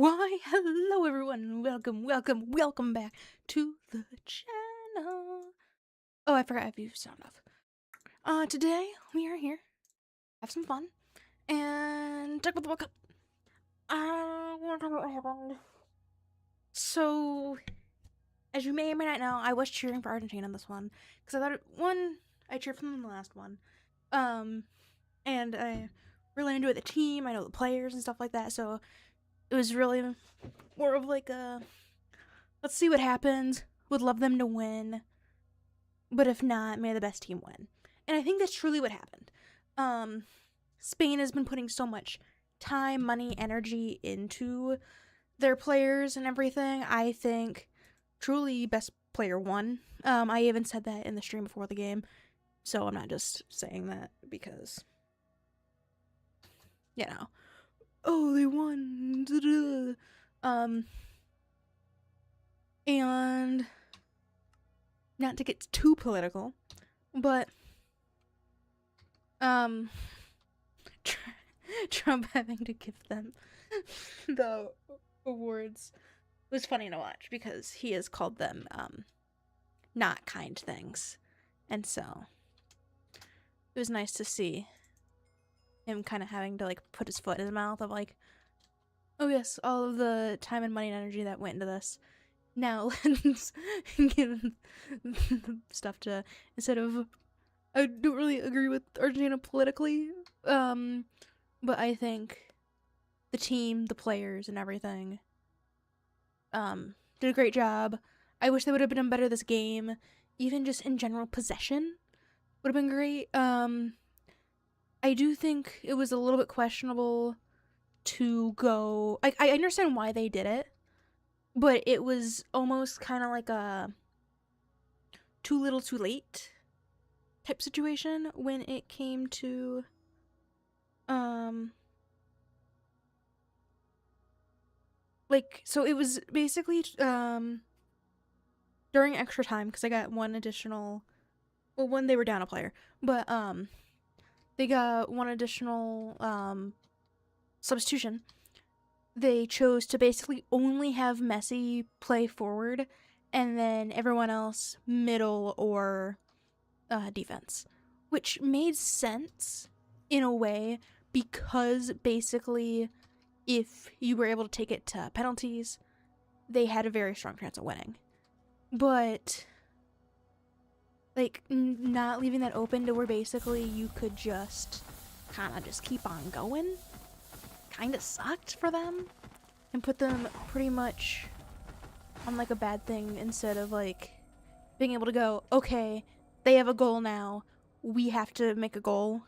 Why, hello everyone, welcome back to the channel. Oh, I forgot if you sound off. Today we are here, have some fun, and talk about the World Cup. I want to talk about what happened. So, as you may or may not know, I was cheering for Argentina in this one, because I thought, I cheered for them in the last one, and I really enjoy the team, I know the players and stuff like that, so it was really more of like a, let's see what happens. Would love them to win, but if not, may the best team win. And I think that's truly what happened. Spain has been putting so much time, money, energy into their players and everything. I think truly best player won. I even said that in the stream before the game, so I'm not just saying that because, you know, oh, they won. And not to get too political, but Trump having to give them the awards was funny to watch because he has called them not kind things, and so it was nice to see him kind of having to like put his foot in his mouth of like, oh yes, all of the time and money and energy that went into this, now let's give stuff to, instead of, I don't really agree with Argentina politically, but I think the team, the players, and everything did a great job. I wish they would have done better this game. Even just in general possession would have been great. I do think it was a little bit questionable to go, I understand why they did it, but it was almost kind of like a too little too late type situation when it came to like, so it was basically during extra time, because I got one additional, well, when they were down a player, but they got one additional substitution. They chose to basically only have Messi play forward and then everyone else middle or defense, which made sense in a way because basically if you were able to take it to penalties, they had a very strong chance of winning. But like not leaving that open to where basically you could just kind of just keep on going kind of sucked for them and put them pretty much on like a bad thing, instead of like being able to go, okay, they have a goal now, we have to make a goal,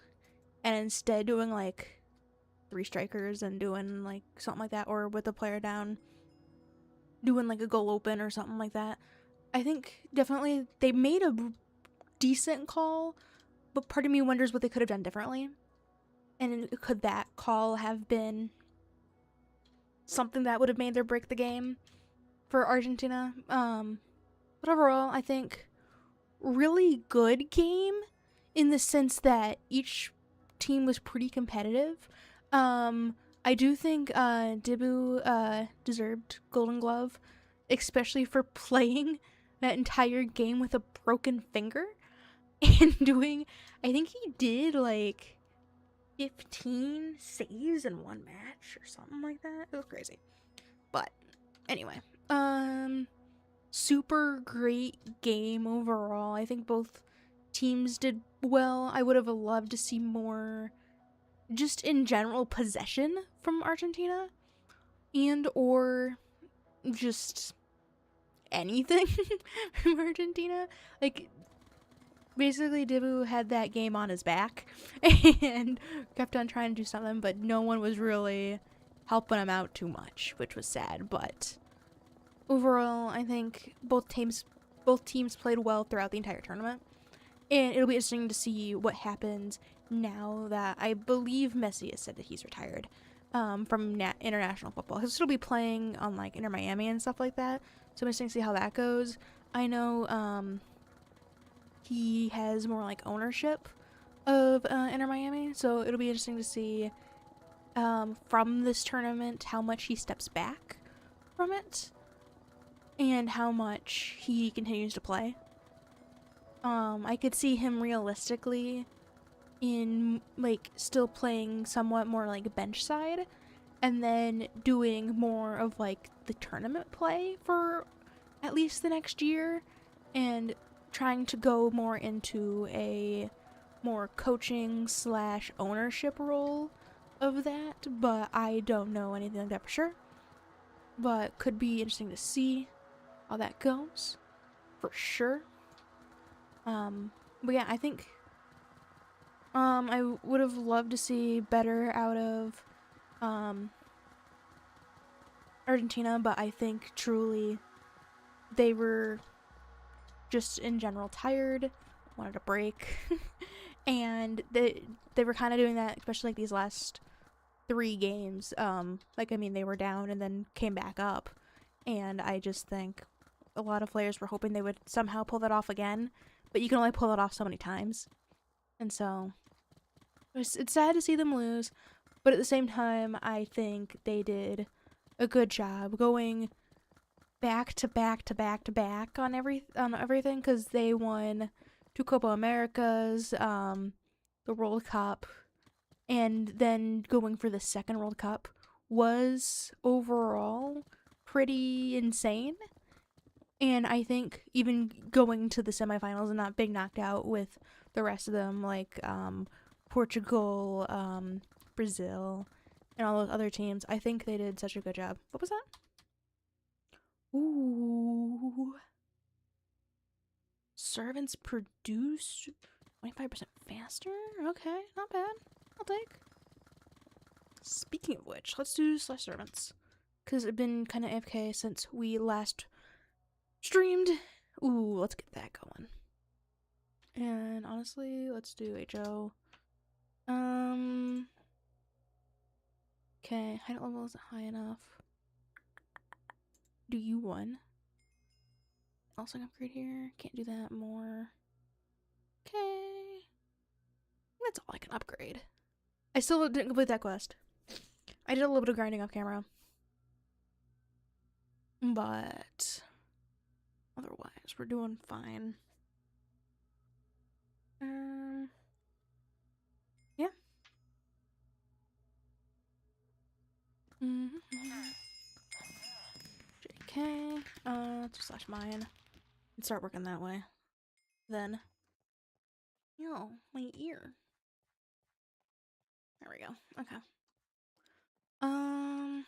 and instead doing like 3 strikers and doing like something like that, or with the player down doing like a goal open or something like that. I think definitely they made a decent call, but part of me wonders what they could have done differently. And could that call have been something that would have made or break the game for Argentina? But overall, I think really good game in the sense that each team was pretty competitive. I do think Dibu deserved Golden Glove, especially for playing that entire game with a broken finger and doing, I think he did like 15 saves in one match or something like that. It was crazy. But anyway, super great game overall. I think both teams did well. I would have loved to see more just in general possession from Argentina, and or just anything from Argentina. Like, basically Dibu had that game on his back and kept on trying to do something, but no one was really helping him out too much, which was sad. But overall, I think both teams played well throughout the entire tournament, and it'll be interesting to see what happens now that I believe Messi has said that he's retired from international football. He'll still be playing on like Inter Miami and stuff like that, so I'm interesting to see how that goes. I know he has more like ownership of Inter Miami, so it'll be interesting to see from this tournament how much he steps back from it and how much he continues to play. I could see him realistically in, like, still playing somewhat more like bench side and then doing more of, like, the tournament play for at least the next year and trying to go more into a more coaching / ownership role of that, but I don't know anything like that for sure. But could be interesting to see how that goes, for sure. But yeah, I think I would have loved to see better out of Argentina, but I think truly they were just in general tired, wanted a break, and they were kind of doing that, especially like these last 3 games. Like, I mean, they were down and then came back up, and I just think a lot of players were hoping they would somehow pull that off again, but you can only pull it off so many times, and so it's sad to see them lose, but at the same time, I think they did a good job going back to back to back to back on everything, because they won 2 Copa Americas, the World Cup, and then going for the second World Cup was overall pretty insane. And I think even going to the semifinals and not being knocked out with the rest of them, like Portugal, Brazil, and all those other teams, I think they did such a good job. What was that? Ooh. Servants produce 25% faster? Okay, not bad. I'll take. Speaking of which, let's do /servants. Because I've been kind of AFK since we last streamed. Ooh, let's get that going. And honestly, let's do HO. Okay, height level isn't high enough. Do you one? Also upgrade here. Can't do that more. Okay. That's all I can upgrade. I still didn't complete that quest. I did a little bit of grinding off camera. But otherwise, we're doing fine. Yeah. JK. Let's slash mine and start working that way. Then. Yo, my ear. There we go. Okay. I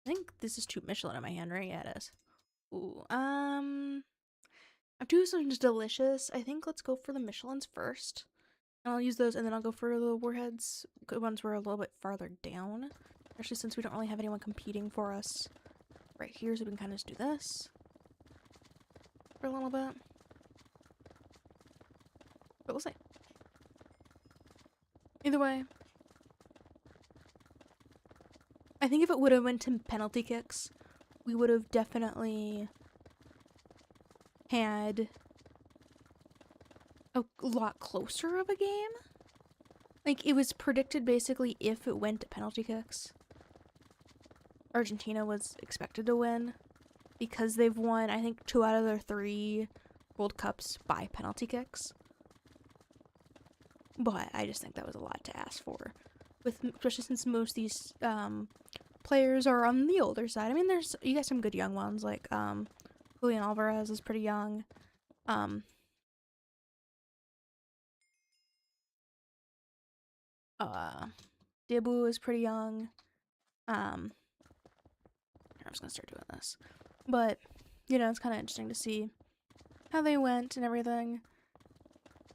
think this is 2 Michelin in my hand, right? Yeah, it is. Ooh, I'm doing something just delicious. I think let's go for the Michelins first. And I'll use those, and then I'll go for the warheads. Good ones were a little bit farther down. Especially since we don't really have anyone competing for us right here, so we can kind of just do this for a little bit. But we'll see. Either way, I think if it would have went to penalty kicks, we would have definitely had a lot closer of a game. Like, it was predicted basically if it went to penalty kicks, Argentina was expected to win, because they've won, I think, 2 out of their 3 World Cups by penalty kicks. But I just think that was a lot to ask for, especially since most of these players are on the older side. I mean, you got some good young ones, like Julian Alvarez is pretty young. Dibu is pretty young. I'm just gonna start doing this, but you know, it's kind of interesting to see how they went and everything.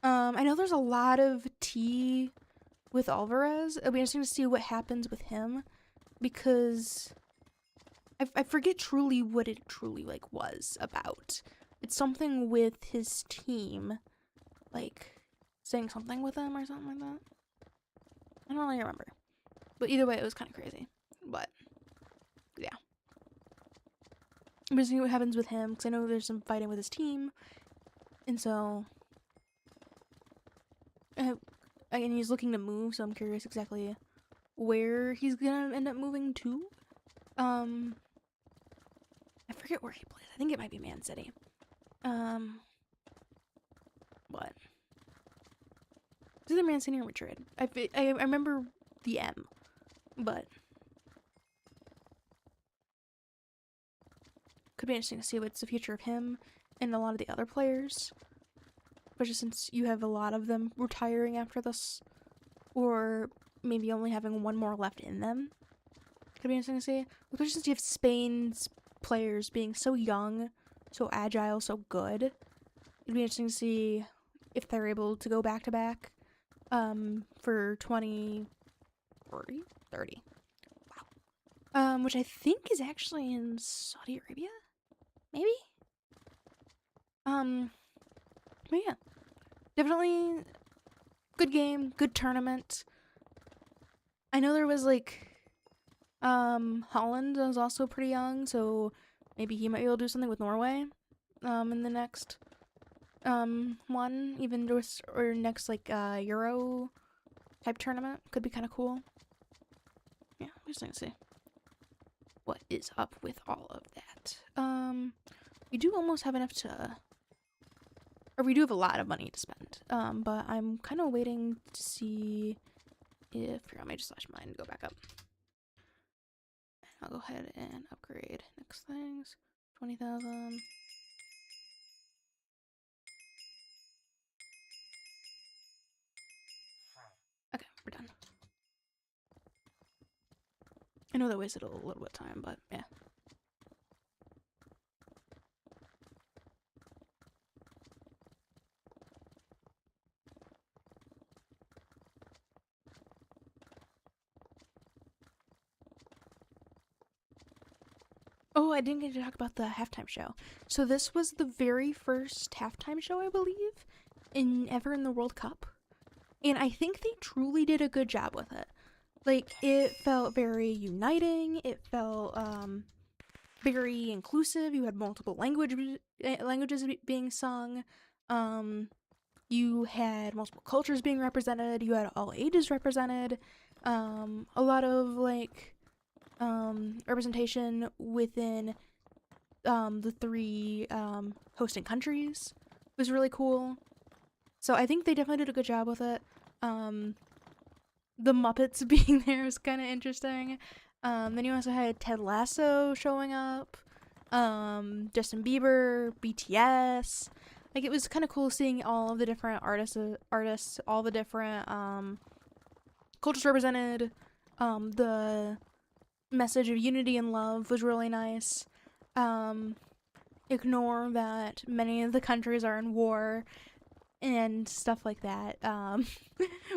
I know there's a lot of tea with Alvarez. It'll be interesting to see what happens with him, because I forget truly what it truly like was about. It's something with his team, like saying something with them or something like that. I don't really remember, but either way, it was kind of crazy. But yeah, I'm just seeing what happens with him, because I know there's some fighting with his team, and so. And he's looking to move, so I'm curious exactly where he's gonna end up moving to. I forget where he plays. I think it might be Man City. What? It's either Man City or Madrid. I remember the M, but could be interesting to see what's the future of him and a lot of the other players. Especially since you have a lot of them retiring after this, or maybe only having one more left in them. Could be interesting to see. Especially since you have Spain's players being so young, so agile, so good. It'd be interesting to see if they're able to go back to back for 30. Wow. Which I think is actually in Saudi Arabia? Maybe? But yeah. Definitely good game, good tournament. I know there was like Holland was also pretty young, so maybe he might be able to do something with Norway in the next one, even just or next like Euro type tournament. Could be kind of cool. Yeah, just going to see what is up with all of that. We do almost have enough to, or we do have a lot of money to spend. But I'm kind of waiting to see if, here, I may just slash mine and go back up. I'll go ahead and upgrade next things. 20,000. Okay, we're done. I know that wasted a little bit of time, but yeah. Oh, I didn't get to talk about the halftime show. So this was the very first halftime show, I believe, ever in the World Cup. And I think they truly did a good job with it. Like, it felt very uniting. It felt very inclusive. You had multiple languages being sung. You had multiple cultures being represented. You had all ages represented. A lot of like representation within the three hosting countries was really cool. So I think they definitely did a good job with it. The Muppets being there was kind of interesting. Then you also had Ted Lasso showing up, Justin Bieber, BTS. Like, it was kind of cool seeing all of the different artists, all the different cultures represented. The message of unity and love was really nice. Ignore that many of the countries are in war and stuff like that.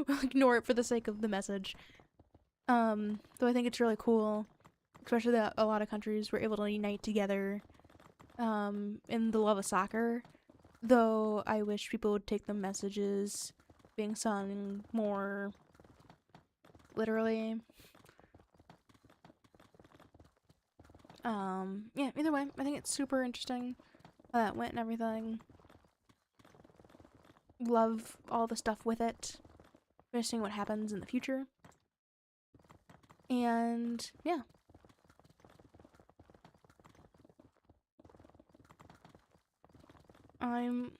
We'll ignore it for the sake of the message. Though I think it's really cool, especially that a lot of countries were able to unite together in the love of soccer. Though I wish people would take the messages being sung more literally. Yeah, either way, I think it's super interesting how that went and everything. Love all the stuff with it. Interesting what happens in the future. And yeah. I'm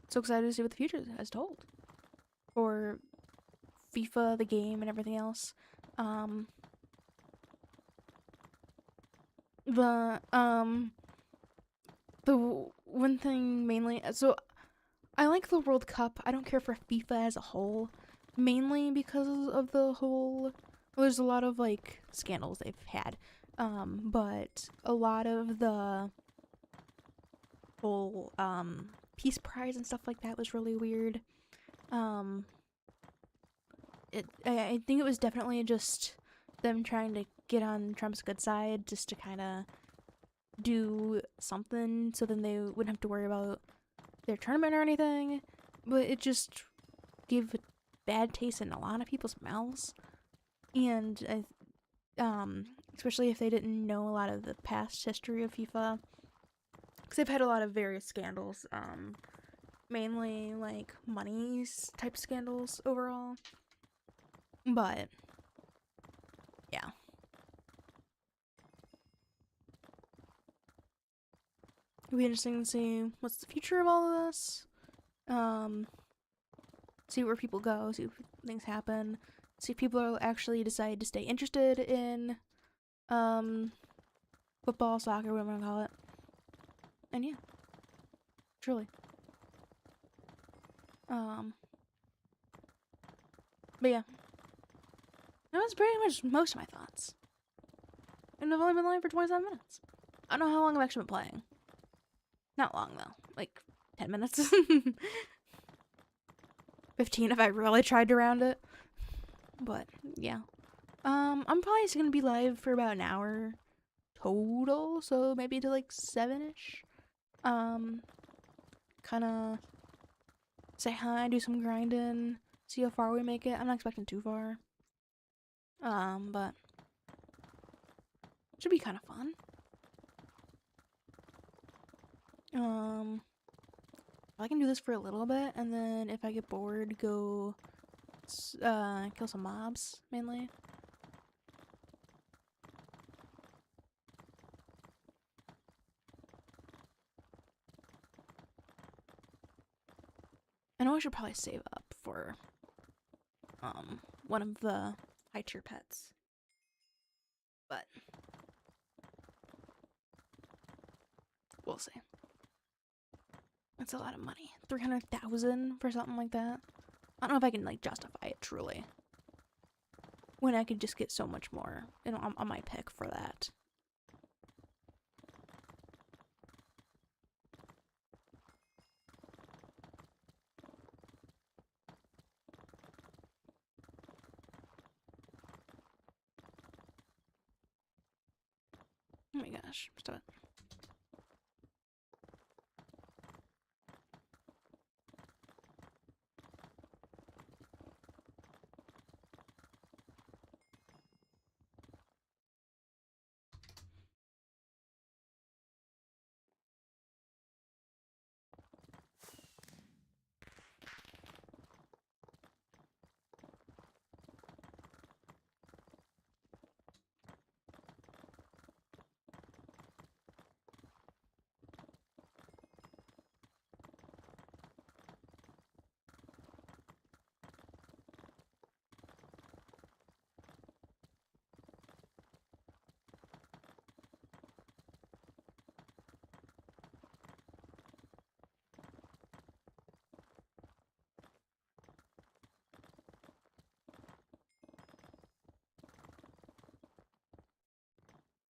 so excited to see what the future has to hold for FIFA, the game, and everything else. The one thing mainly, so I like the World Cup. I don't care for FIFA as a whole, mainly because of the whole, well, there's a lot of like scandals they've had, but a lot of the whole Peace Prize and stuff like that was really weird. I think it was definitely just them trying to get on Trump's good side, just to kind of do something so then they wouldn't have to worry about their tournament or anything. But it just gave a bad taste in a lot of people's mouths, and especially if they didn't know a lot of the past history of FIFA, because they've had a lot of various scandals, mainly like money type scandals overall. But yeah. It'll be interesting to see what's the future of all of this. See where people go, see if things happen, see if people actually decide to stay interested in football, soccer, whatever you want to call it. And yeah, truly. But yeah, that was pretty much most of my thoughts. And I've only been live for 27 minutes. I don't know how long I've actually been playing. Not long though, like 10 minutes. 15 if I really tried to round it. But yeah. I'm probably just gonna be live for about an hour total, so maybe to like 7-ish. Kinda say hi, do some grinding, see how far we make it. I'm not expecting too far. But should be kind of fun. I can do this for a little bit, and then if I get bored, go kill some mobs mainly. I know I should probably save up for one of the high tier pets, but we'll see. That's a lot of money. 300,000 for something like that. I don't know if I can like justify it truly, when I could just get so much more, you know, on my pick for that. Oh my gosh, stop it.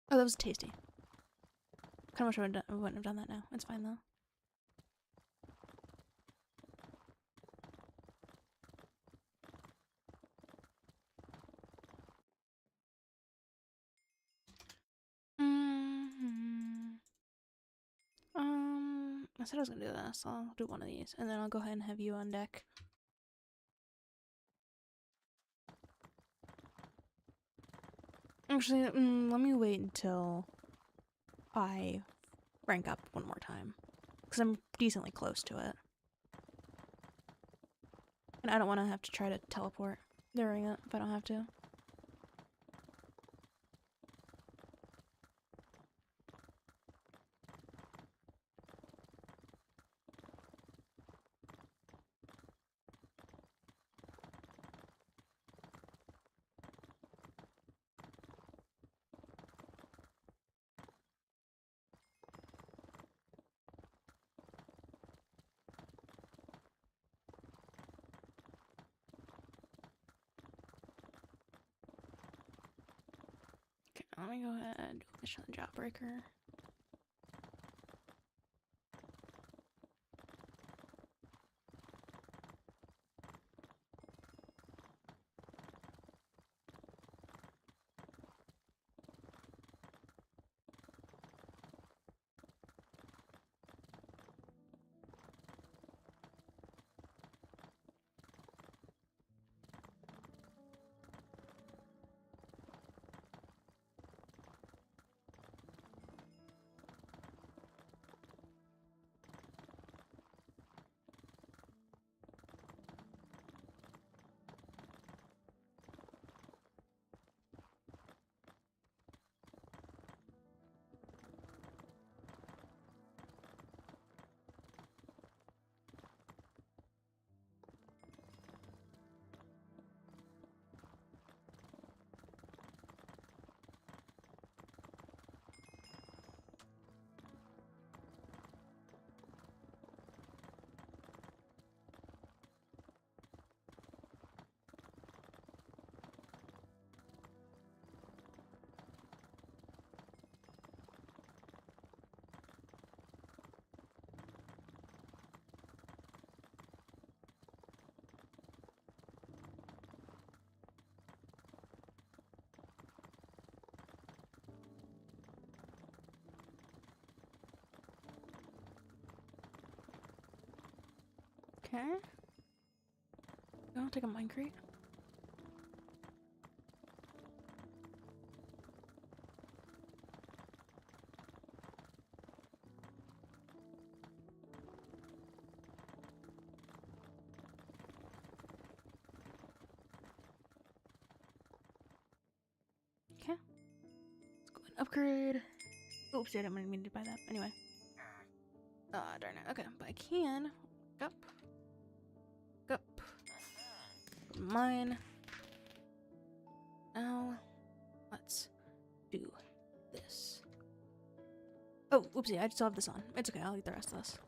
Oh, that was tasty. Kind of wish I wouldn't have done that now. It's fine though. I said I was gonna do this. I'll do one of these, and then I'll go ahead and have you on deck. Actually, let me wait until I rank up one more time, because I'm decently close to it. And I don't want to have to try to teleport during it if I don't have to. Okay, let me go ahead and do Mission Jawbreaker. Okay. Go take a mine crate. Okay. Let's go and upgrade. Oops, I didn't mean to buy that. Anyway. Darn it. Okay, but I can. Up. Up. Mine. Now, let's do this. Oh, oopsie, I still have this on. It's okay, I'll eat the rest of this.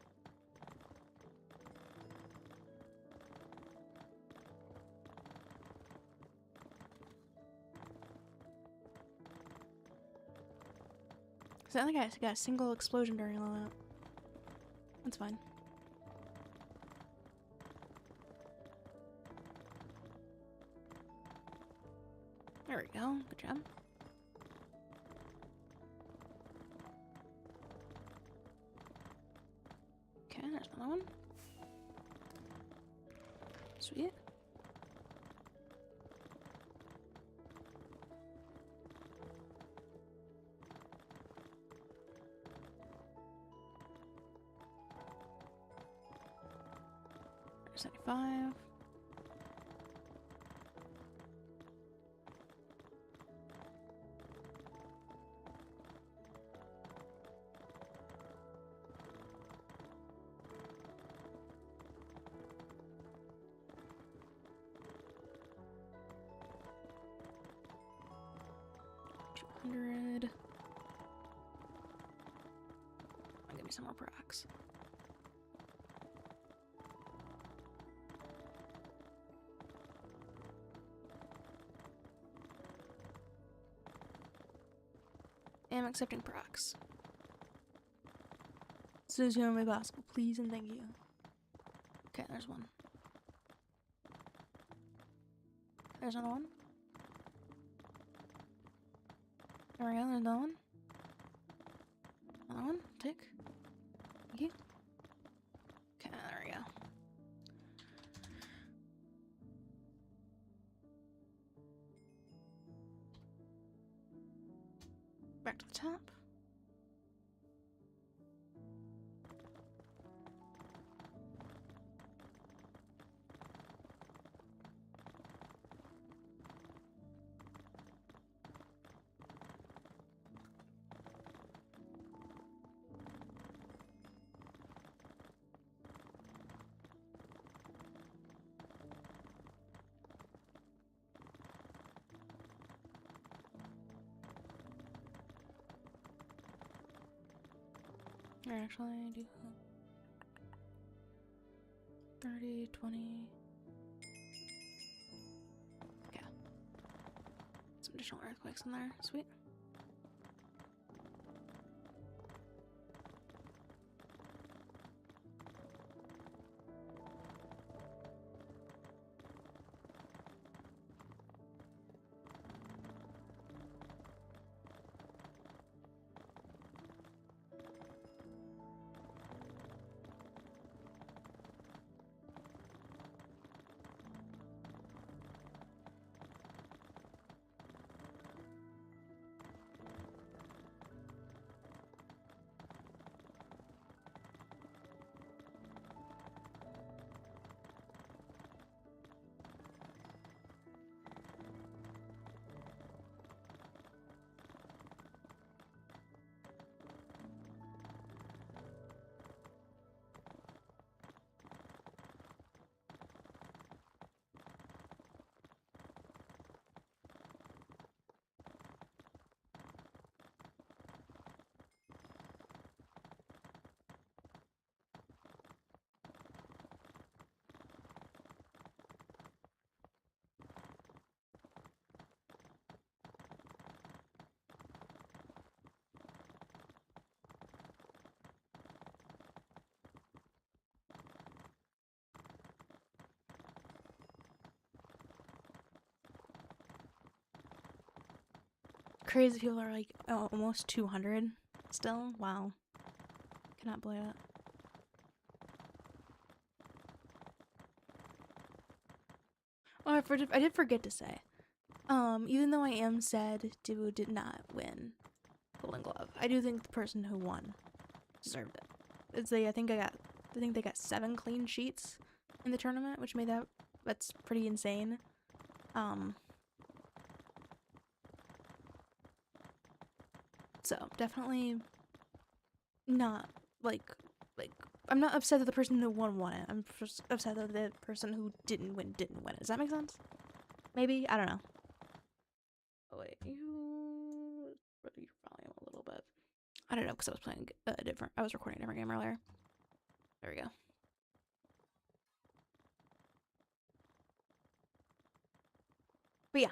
So I think I got a single explosion during all that. That's fine. There we go. Good job. Okay, there's another one. Sweet. There's 75. $200. I'll give me some more procs. I'm accepting procs. As soon as humanly possible, please and thank you. Okay, there's one. There's another one. There we go, there's another one. Another one, tick. Thank you. Okay, there we go. Back to the top. Actually, I do 30, 20. Okay. Some additional earthquakes in there. Sweet. Crazy people are like almost 200 still. Wow. Cannot believe it. Oh, I did forget to say. Even though I am sad Duo did not win Golden Glove, I do think the person who won deserved it. I think they got 7 clean sheets in the tournament, which made that's pretty insane. So definitely not like I'm not upset that the person who won it. I'm just upset that the person who didn't win it. Does that make sense? Maybe? I don't know. Oh wait, you your volume a little bit. I don't know because I was playing I was recording a different game earlier. There we go. But yeah.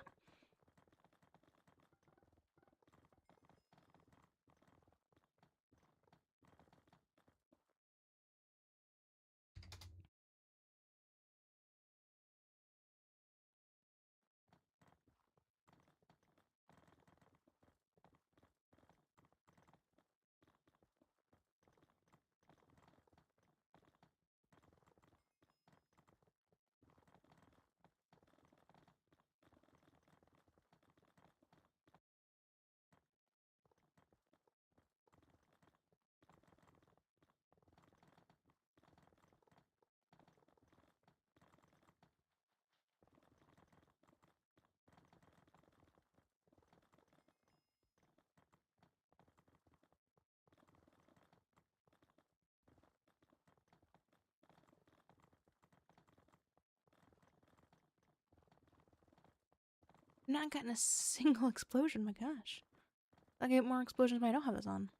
I've not gotten a single explosion, my gosh. I get more explosions when I don't have this on.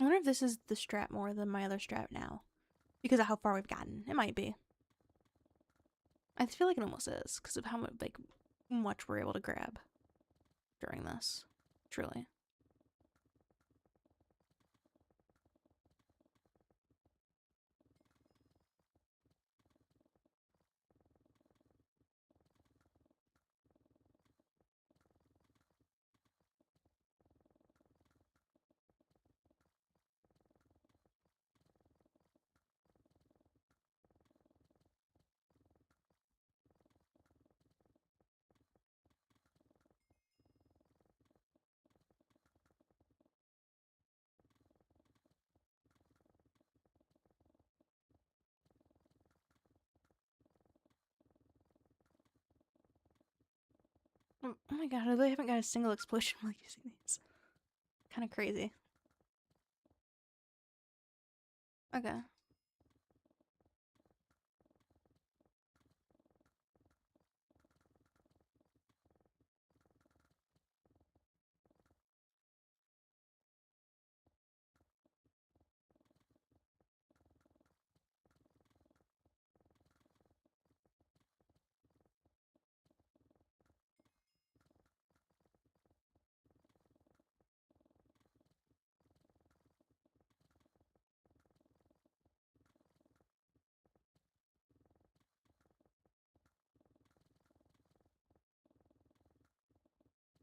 I wonder if this is the strap more than my other strap now. Because of how far we've gotten. It might be. I feel like it almost is, because of how much we're able to grab during this. Truly. Oh my god, I really haven't got a single explosion while using these. Kind of crazy. Okay.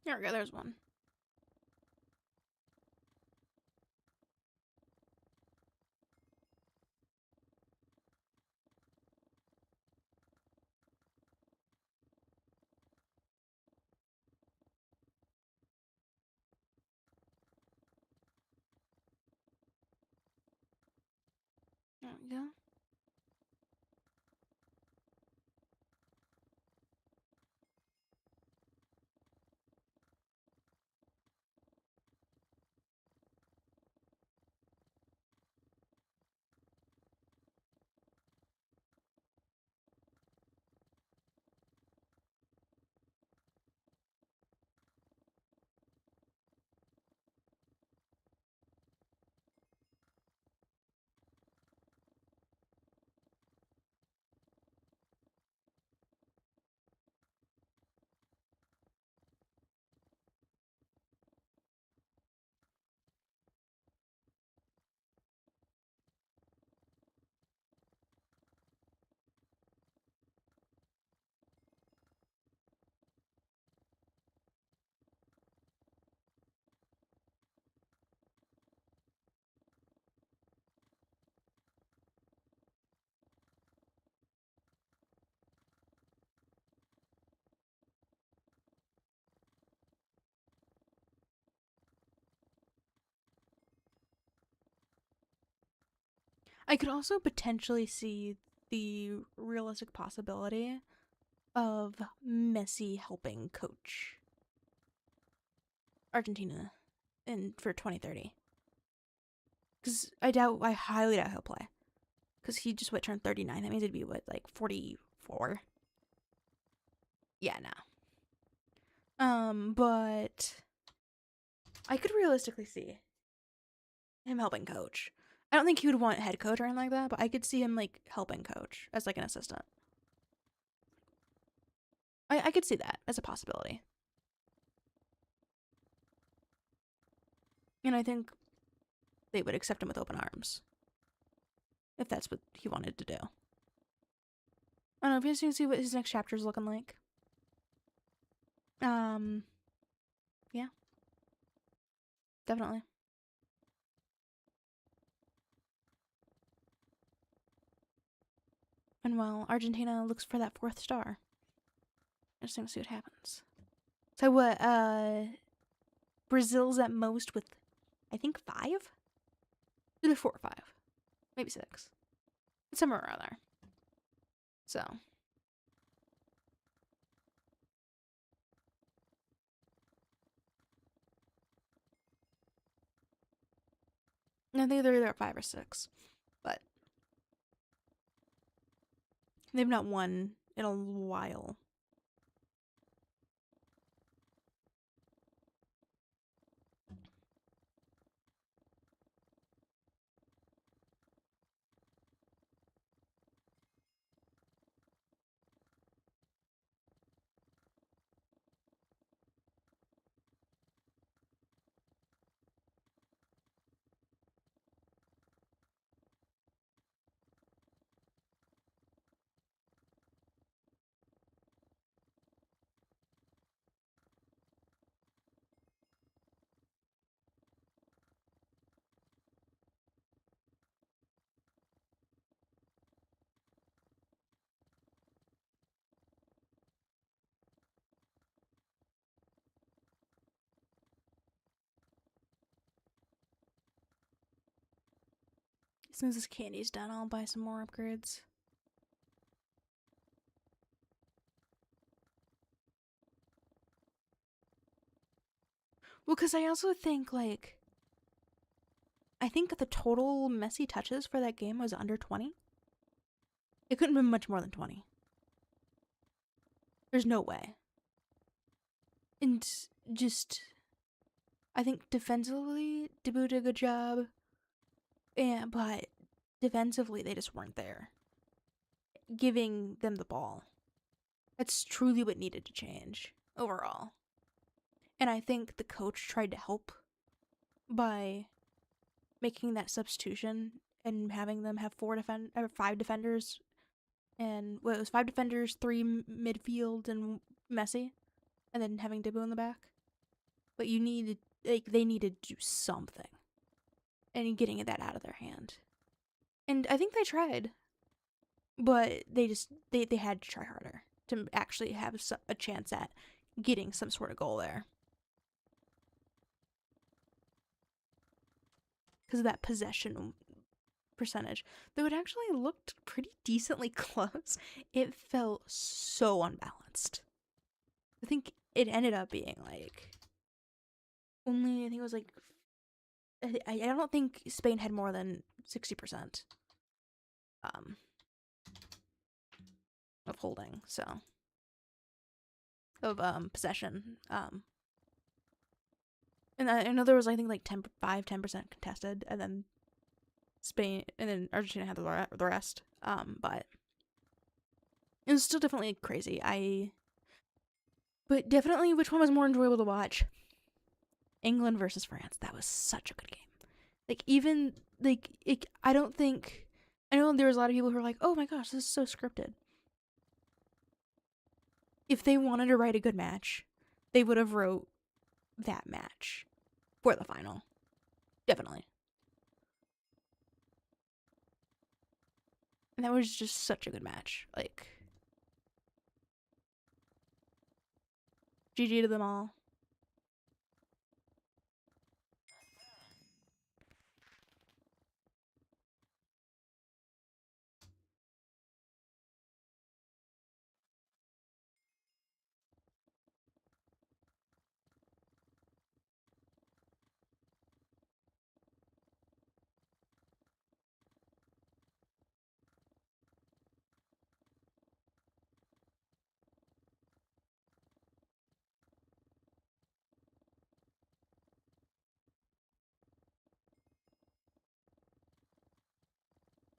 There we go, there's one. go. I could also potentially see the realistic possibility of Messi helping coach Argentina for 2030. Because I highly doubt he'll play. Because he just turned 39. That means it'd be like 44? Yeah, no. But I could realistically see him helping coach. I don't think he would want head coach or anything like that, but I could see him like helping coach as like an assistant. I could see that as a possibility. And I think they would accept him with open arms. If that's what he wanted to do. I don't know, if you guys can see what his next chapter is looking like. Yeah. Definitely. And while Argentina looks for that 4th star, I just want to see what happens. So what, Brazil's at most with, I think, 5? Either 4 or 5. Maybe 6. Somewhere around there. So. I think they're either at 5 or 6. But they've not won in a while. As soon as this candy's done, I'll buy some more upgrades. Well, because I also think, like, I think the total Messi touches for that game was under 20. It couldn't have been much more than 20. There's no way. And just, I think defensively, Debu did a good job. Yeah, but defensively, they just weren't there. Giving them the ball. That's truly what needed to change overall. And I think the coach tried to help by making that substitution and having them have 5 defenders. And it was 5 defenders, 3 midfield, and Messi. And then having Debu in the back. But they needed to do something. And getting that out of their hand. And I think they tried. But they had to try harder to actually have a chance at getting some sort of goal there. Because of that possession percentage, though it actually looked pretty decently close. It felt so unbalanced. I think it ended up being like only, I think it was like, I don't think Spain had more than 60% of holding, so of possession. And I know there was, I think, like 10% contested, and then Spain and then Argentina had the rest. But it was still definitely crazy. But definitely, which one was more enjoyable to watch? England versus France. That was such a good game. Like, even like I don't think, I know there was a lot of people who were like, "Oh my gosh, this is so scripted." If they wanted to write a good match, they would have wrote that match for the final. Definitely. And that was just such a good match. Like, GG to them all.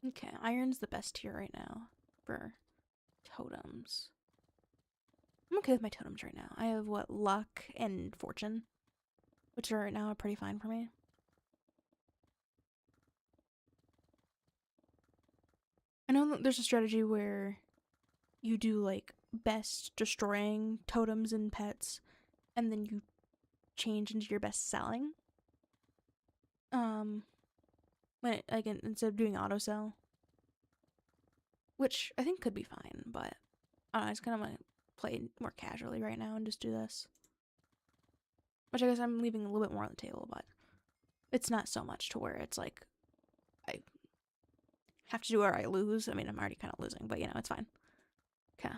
Okay, iron's the best tier right now for totems. I'm okay with my totems right now. I have, what, luck and fortune, which are right now pretty fine for me. I know that there's a strategy where you do, like, best destroying totems and pets, and then you change into your best selling. When it, like, instead of doing auto sell, which I think could be fine, but I don't know, I just kind of want to play more casually right now and just do this. Which I guess I'm leaving a little bit more on the table, but it's not so much to where it's like I have to do or I lose. I mean, I'm already kind of losing, but you know, it's fine. Okay.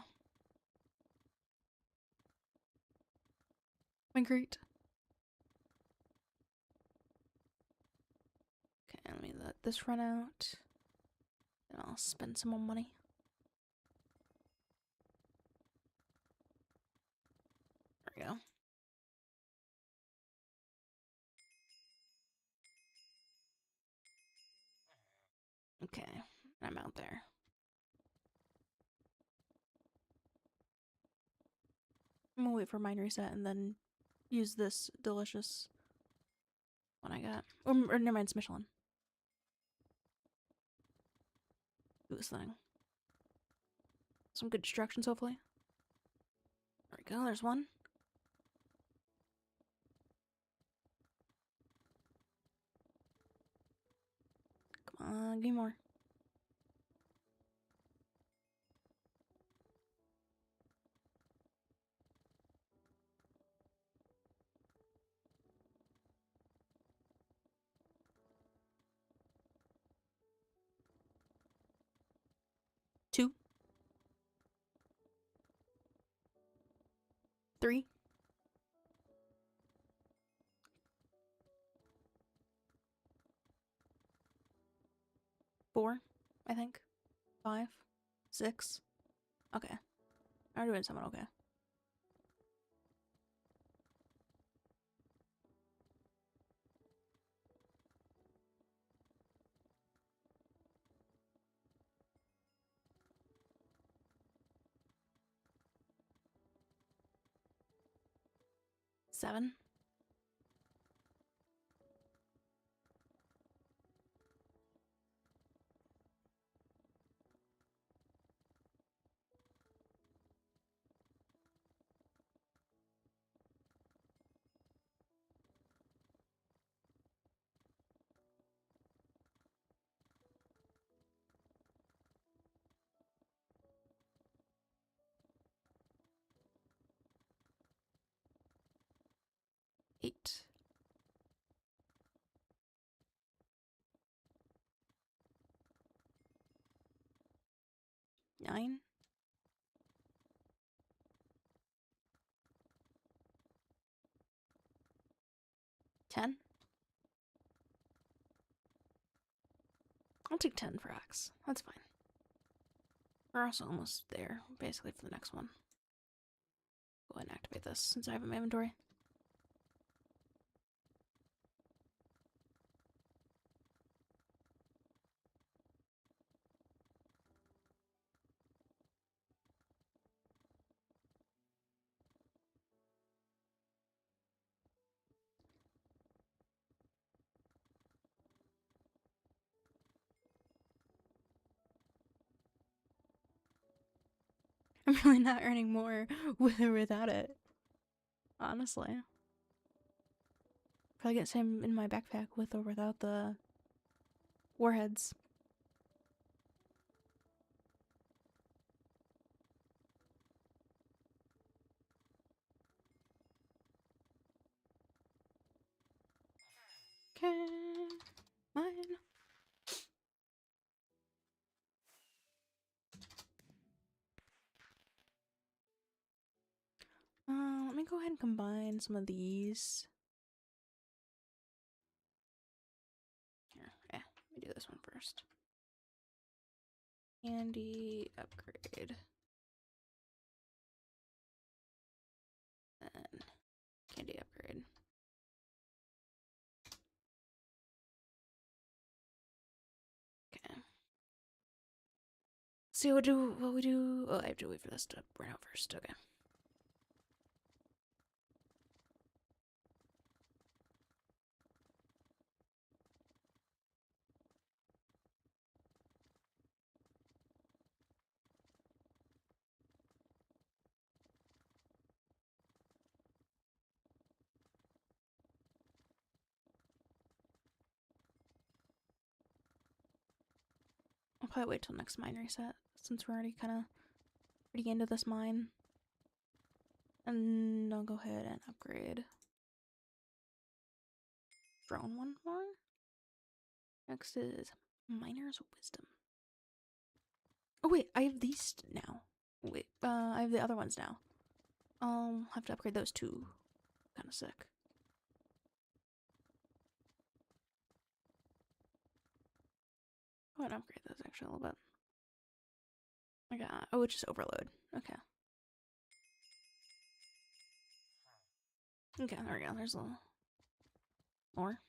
Concrete. Okay, let me let this run out. And I'll spend some more money. There we go. Okay, I'm out there. I'm gonna wait for mine reset and then use this delicious one I got. Or never mind, it's Michelin. Do this thing. Some good distractions, hopefully. There we go, there's one. Come on, give me more. Two. Three. Four, I think. 5. 6. Okay. I'm doing something okay. Seven. 9? 10? I'll take 10 for X. That's fine. We're also almost there, basically, for the next one. Go ahead and activate this since I have it in my inventory. I'm really not earning more with or without it. Honestly. Probably get the same in my backpack with or without the warheads. Okay. Mine. Let me go ahead and combine some of these. Here, let me do this one first. Candy upgrade. And candy upgrade. Okay. See what we do. Oh, I have to wait for this to burn out first. Okay. I'll probably wait till next mine reset, since we're already kind of pretty into this mine. And I'll go ahead and upgrade drone one more. Next is Miner's Wisdom. Oh wait, I have these now. Wait, I have the other ones now. I'll have to upgrade those two. Kind of sick. Go ahead and upgrade those actually a little bit. Okay, oh, it's just overload. Okay. Okay, there we go. There's a little more.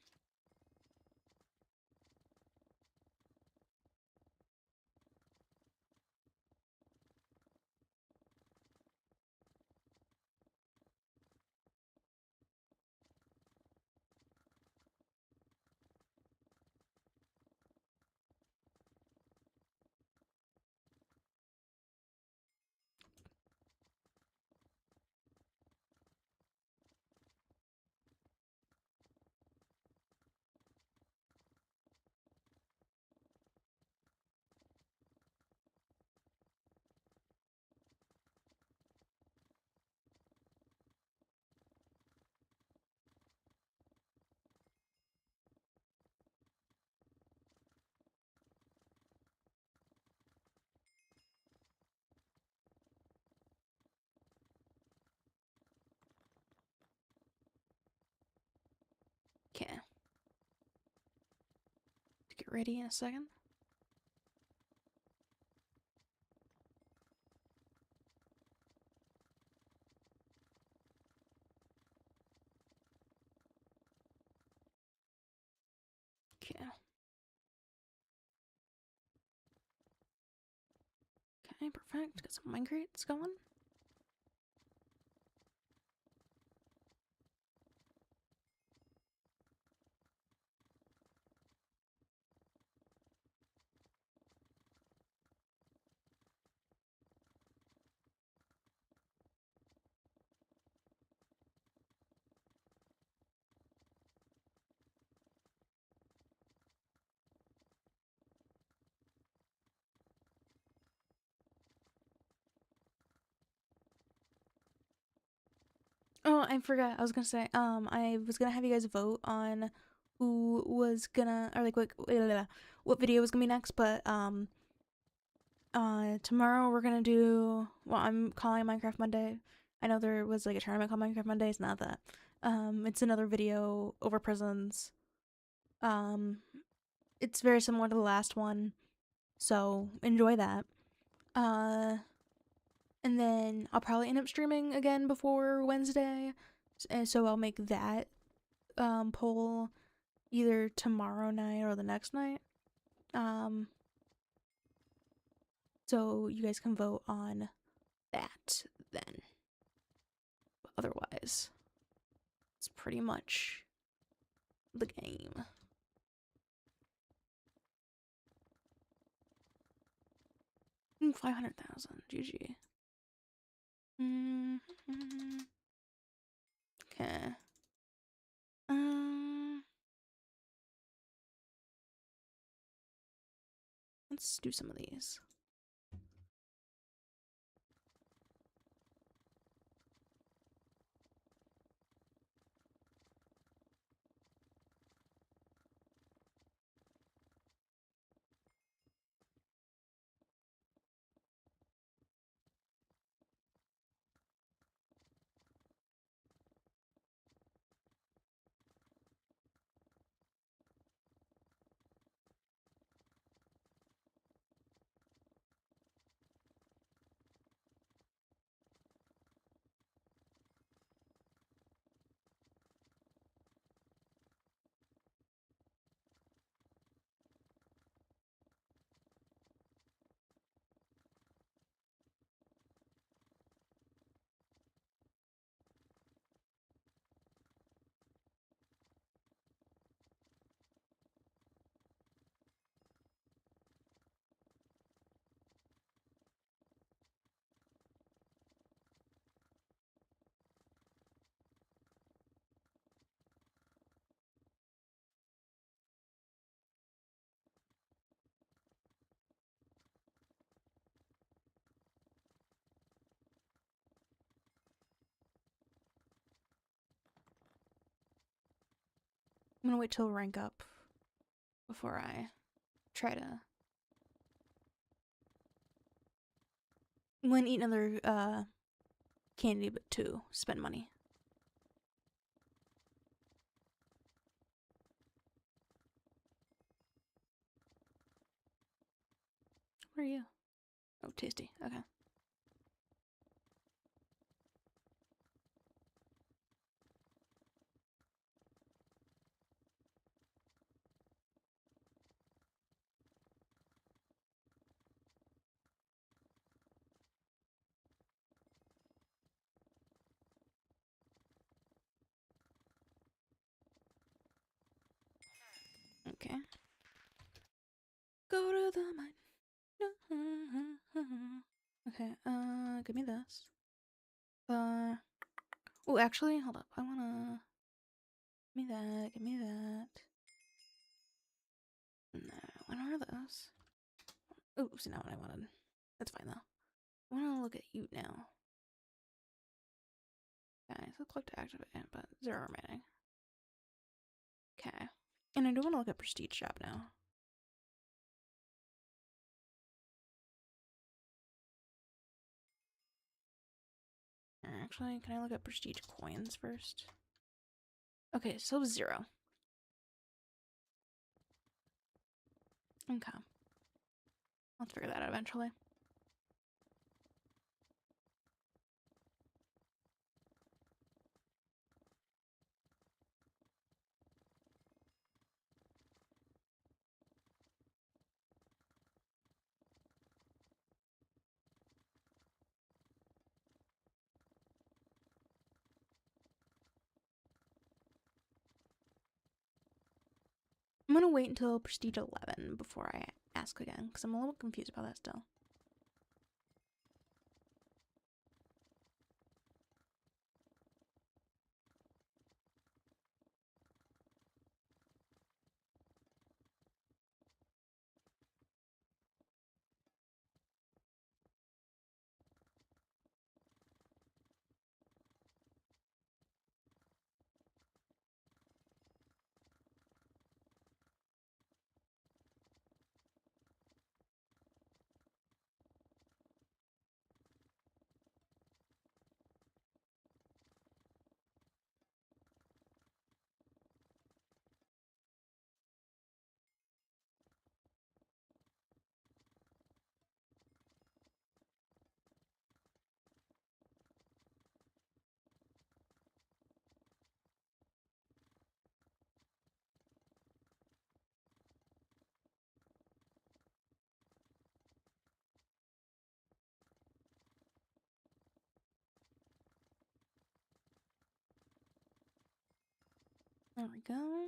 Okay. Get ready in a second. Okay. Okay, perfect. Got some mine crates going. Oh, I forgot. I was gonna say, I was gonna have you guys vote on who was gonna, or like what video was gonna be next, but Tomorrow we're gonna do what I'm calling Minecraft Monday. I know there was like a tournament called Minecraft Monday. It's not that. It's another video over prisons. It's very similar to the last one, so enjoy that. And then I'll probably end up streaming again before Wednesday, and so I'll make that poll either tomorrow night or the next night. So you guys can vote on that then. But otherwise, it's pretty much the game. Mm, 500,000. GG. Okay. Let's do some of these. I'm gonna wait till rank up before I try to. I'm gonna eat another candy, but to spend money. Where are you? Oh, tasty. Okay. Okay. Go to the mine. Okay, give me this. Oh, actually, hold up. I wanna. Give me that, give me that. No, what are those? Oh, see, not what I wanted. That's fine, though. I wanna look at you now. Okay, so click to activate, but 0 remaining. Okay. And I do wanna look at Prestige Shop now. Actually, can I look at Prestige Coins first? Okay, so 0. Okay. Let's figure that out eventually. I'm gonna wait until Prestige 11 before I ask again, because I'm a little confused about that still. There we go.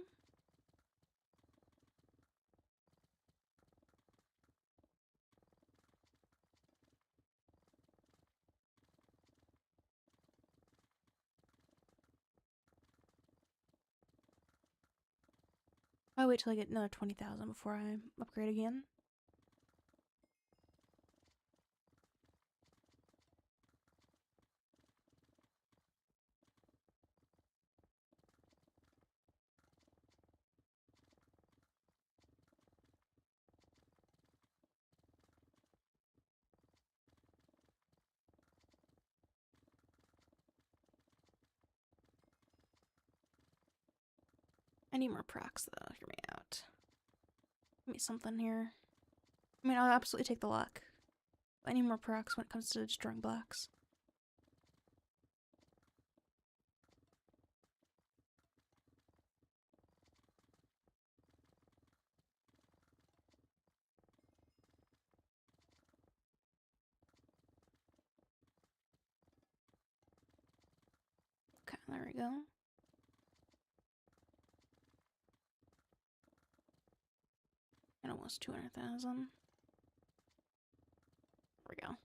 I wait till I get another 20,000 before I upgrade again. I need more procs though, hear me out. Give me something here. I mean, I'll absolutely take the luck. I need more procs when it comes to destroying blocks. Okay, there we go. And almost 200,000. There we go.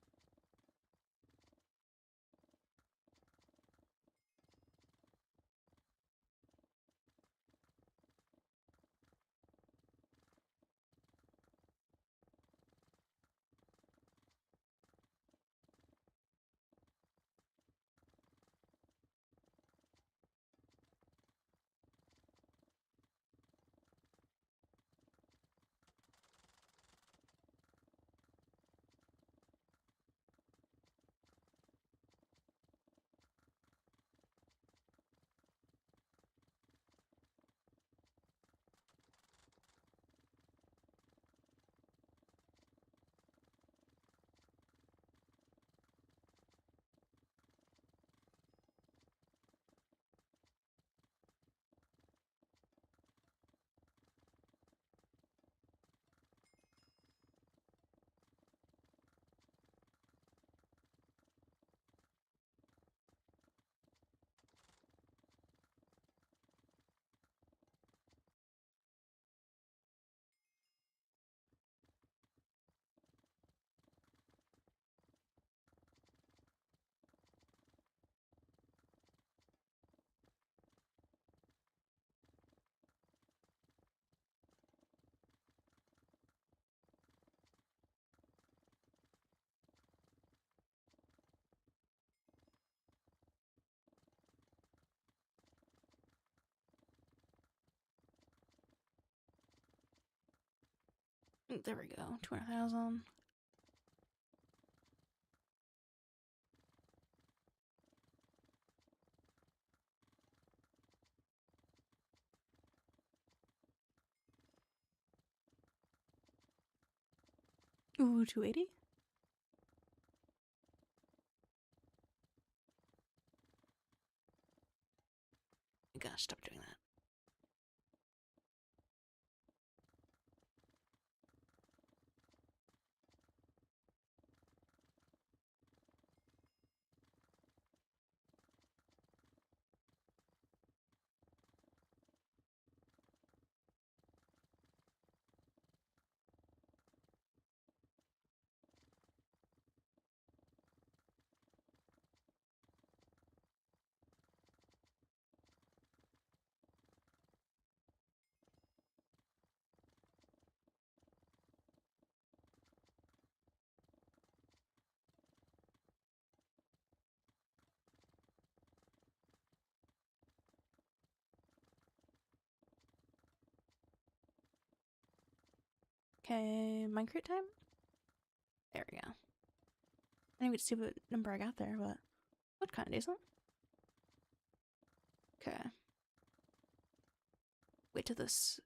There we go, 200,000. Ooh, 280? Gosh, stop doing that. Okay, Minecraft time? There we go. I didn't get to see what number I got there, but looked kind of decent. Okay. Wait till this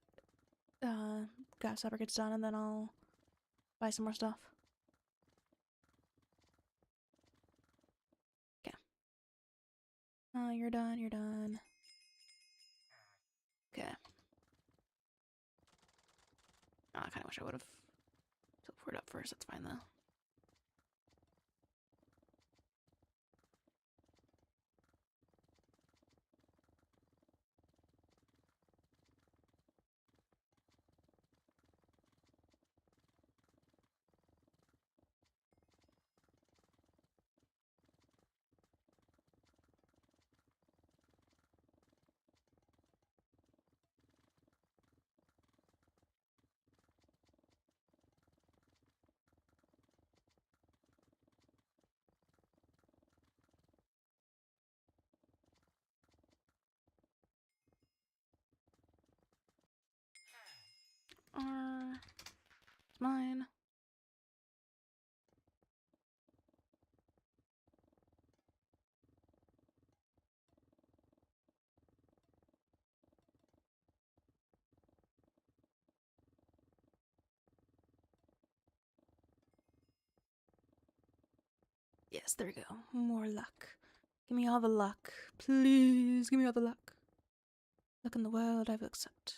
gas supper gets done and then I'll buy some more stuff. Okay. You're done, you're done. Okay. Oh, I kind of wish I would have teleported up first. That's fine though. are. It's mine. Yes, there we go. More luck. Give me all the luck. Please, give me all the luck. Luck in the world I will accept.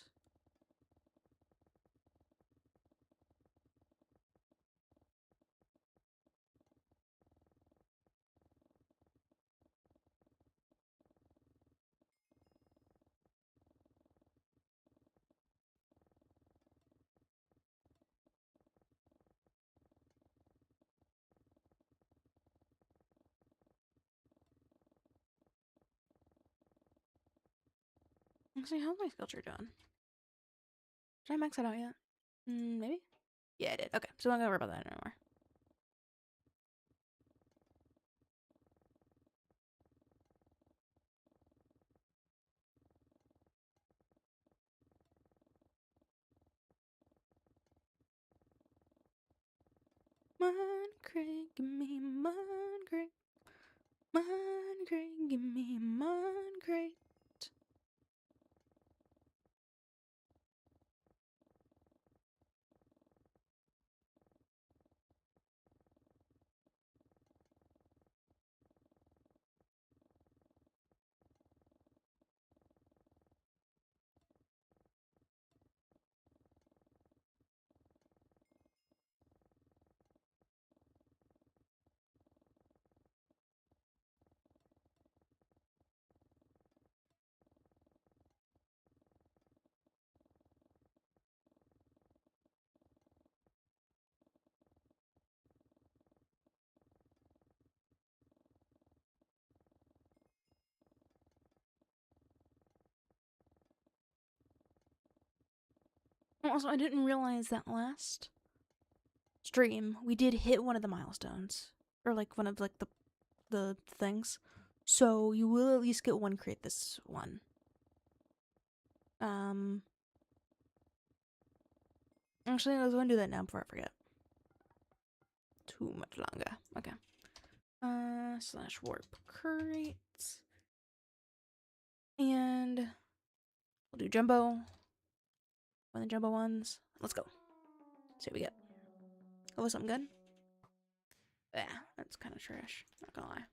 Actually, how's my skill tree doing? Did I max it out yet? Maybe? Yeah, I did. Okay, so I'm not gonna worry about that anymore. Mine crate, give me mine crate. Mine crate, give me mine crate. Also, I didn't realize that last stream we did hit one of the milestones, or like one of like the things. So you will at least get one crate this one. Actually, I was going to do that now before I forget. Too much longer. Okay. Slash warp crates. And we'll do jumbo. One of the jumbo ones. Let's go. See what we get. Oh, something good? Yeah, that's kind of trash. Not gonna lie.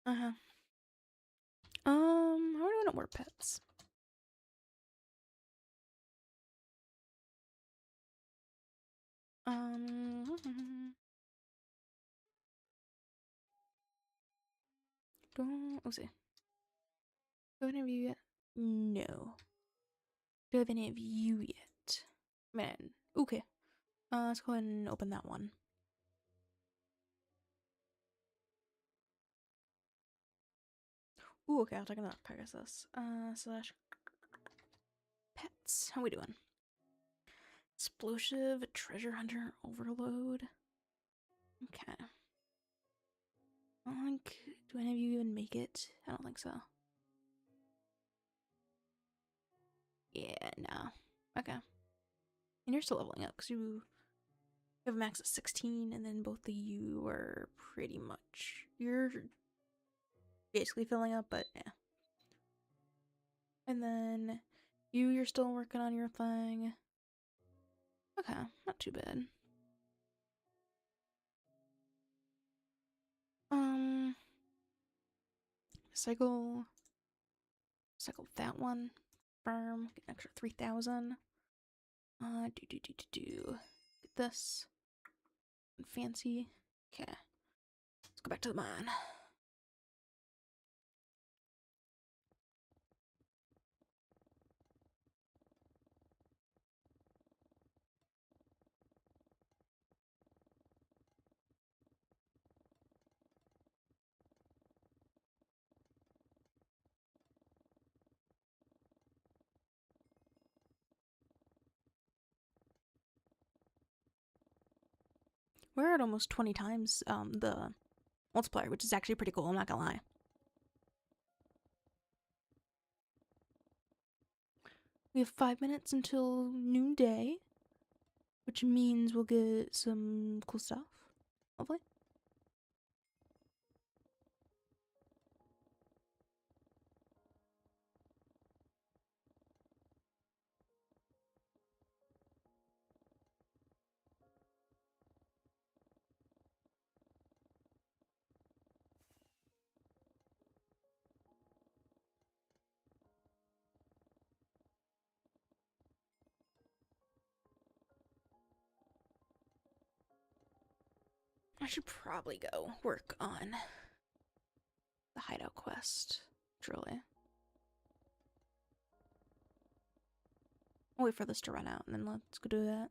Uh-huh. How are we doing at warp pets? Let's see. Do I have any of you yet? No. Do I have any of you yet? Man. Okay. Let's go ahead and open that one. Ooh, okay, I'll take another Pegasus. Slash pets. How we doing? Explosive treasure hunter overload. Okay. Do any of you even make it? I don't think so. Yeah, no. Okay. And you're still leveling up because you have a max of 16, and then both of you are pretty much. You're basically filling up, but yeah. And then you're still working on your thing. Okay, not too bad. Cycle that one. Firm, get an extra 3,000. Get this. Fancy. Okay. Let's go back to the mine. We're at almost 20 times the multiplier, which is actually pretty cool, I'm not gonna lie. We have 5 minutes until noonday, which means we'll get some cool stuff, hopefully. I should probably go work on the hideout quest, truly. I'll wait for this to run out and then let's go do that.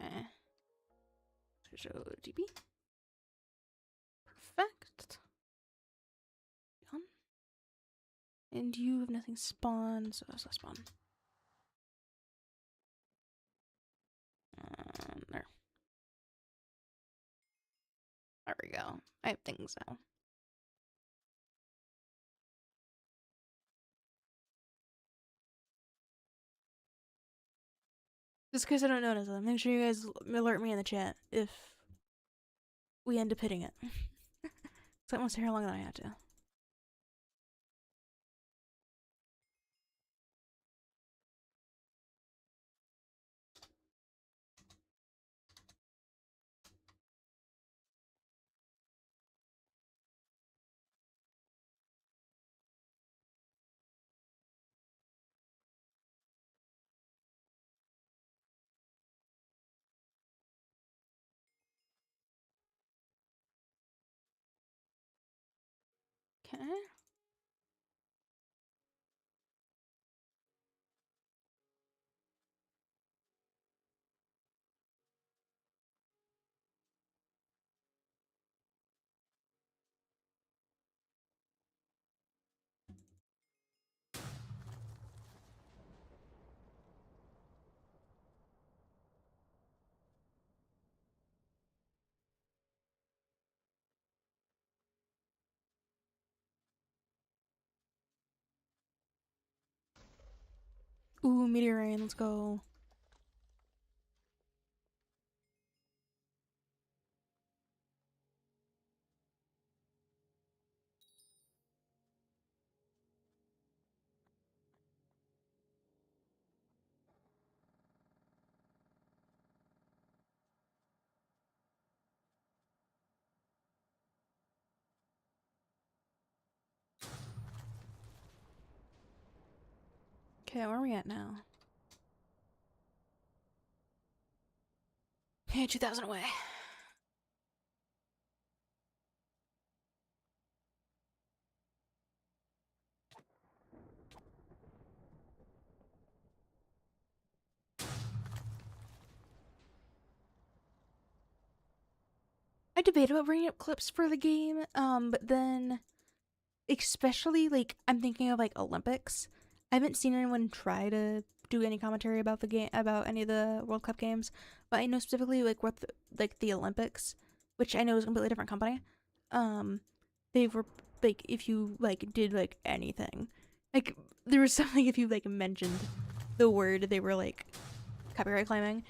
Okay. Show DB. Perfect. Done. And you have nothing spawned, so let's spawn. There. There we go. I have things now. Just in case I don't notice them, make sure you guys alert me in the chat if we end up hitting it. So that must take longer than I had to. Okay. Ooh, meteor rain, let's go. Okay, where are we at now? Okay, 2,000 away. I debate about bringing up clips for the game, but then, especially, like, I'm thinking of, like, Olympics. I haven't seen anyone try to do any commentary about the game, about any of the World Cup games, but I know specifically, like, what, the Olympics, which I know is a completely different company, they were, like, if you, like, did, like, anything, like, there was something if you, like, mentioned the word, they were, like, copyright claiming,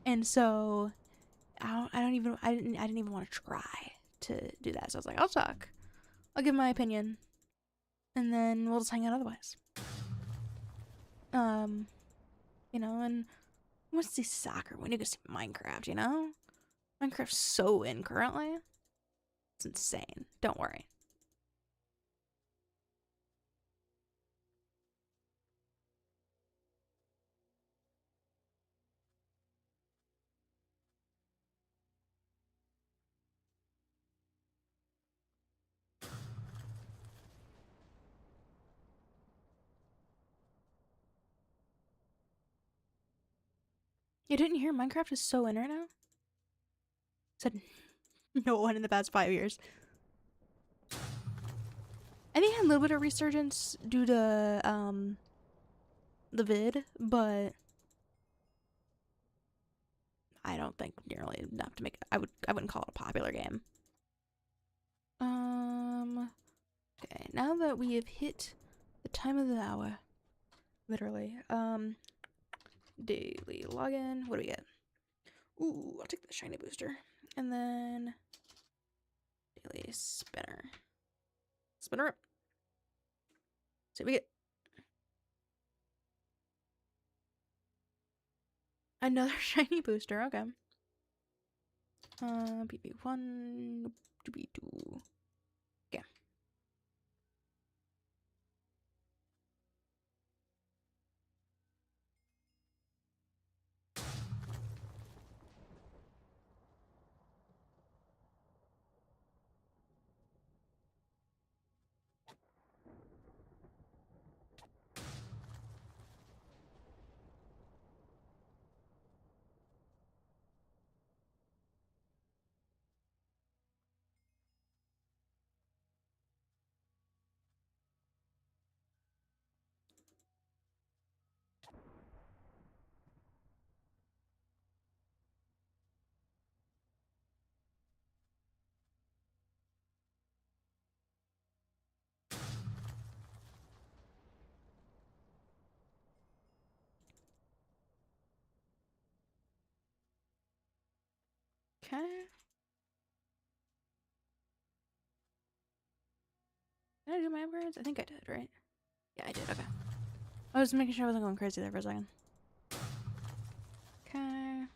and so I didn't even want to try to do that. So I was like, I'll talk. I'll give my opinion. And then we'll just hang out otherwise. You know, and I want to see soccer. We need to see Minecraft, you know? Minecraft's so in currently. It's insane. Don't worry. You didn't hear Minecraft is so in right now? Said no one in the past 5 years. I think I had a little bit of resurgence due to the vid, but I don't think nearly enough to make it. I wouldn't call it a popular game. Okay, now that we have hit the time of the hour, literally, daily login, what do we get? Ooh, I'll take the shiny booster. And then daily spinner. Spinner up. See what we get. Another shiny booster, okay. PP1, PP2. Okay. Okay. Did I do my upgrades? I think I did, right? Yeah, I did, okay. I was making sure I wasn't going crazy there for a second. Okay.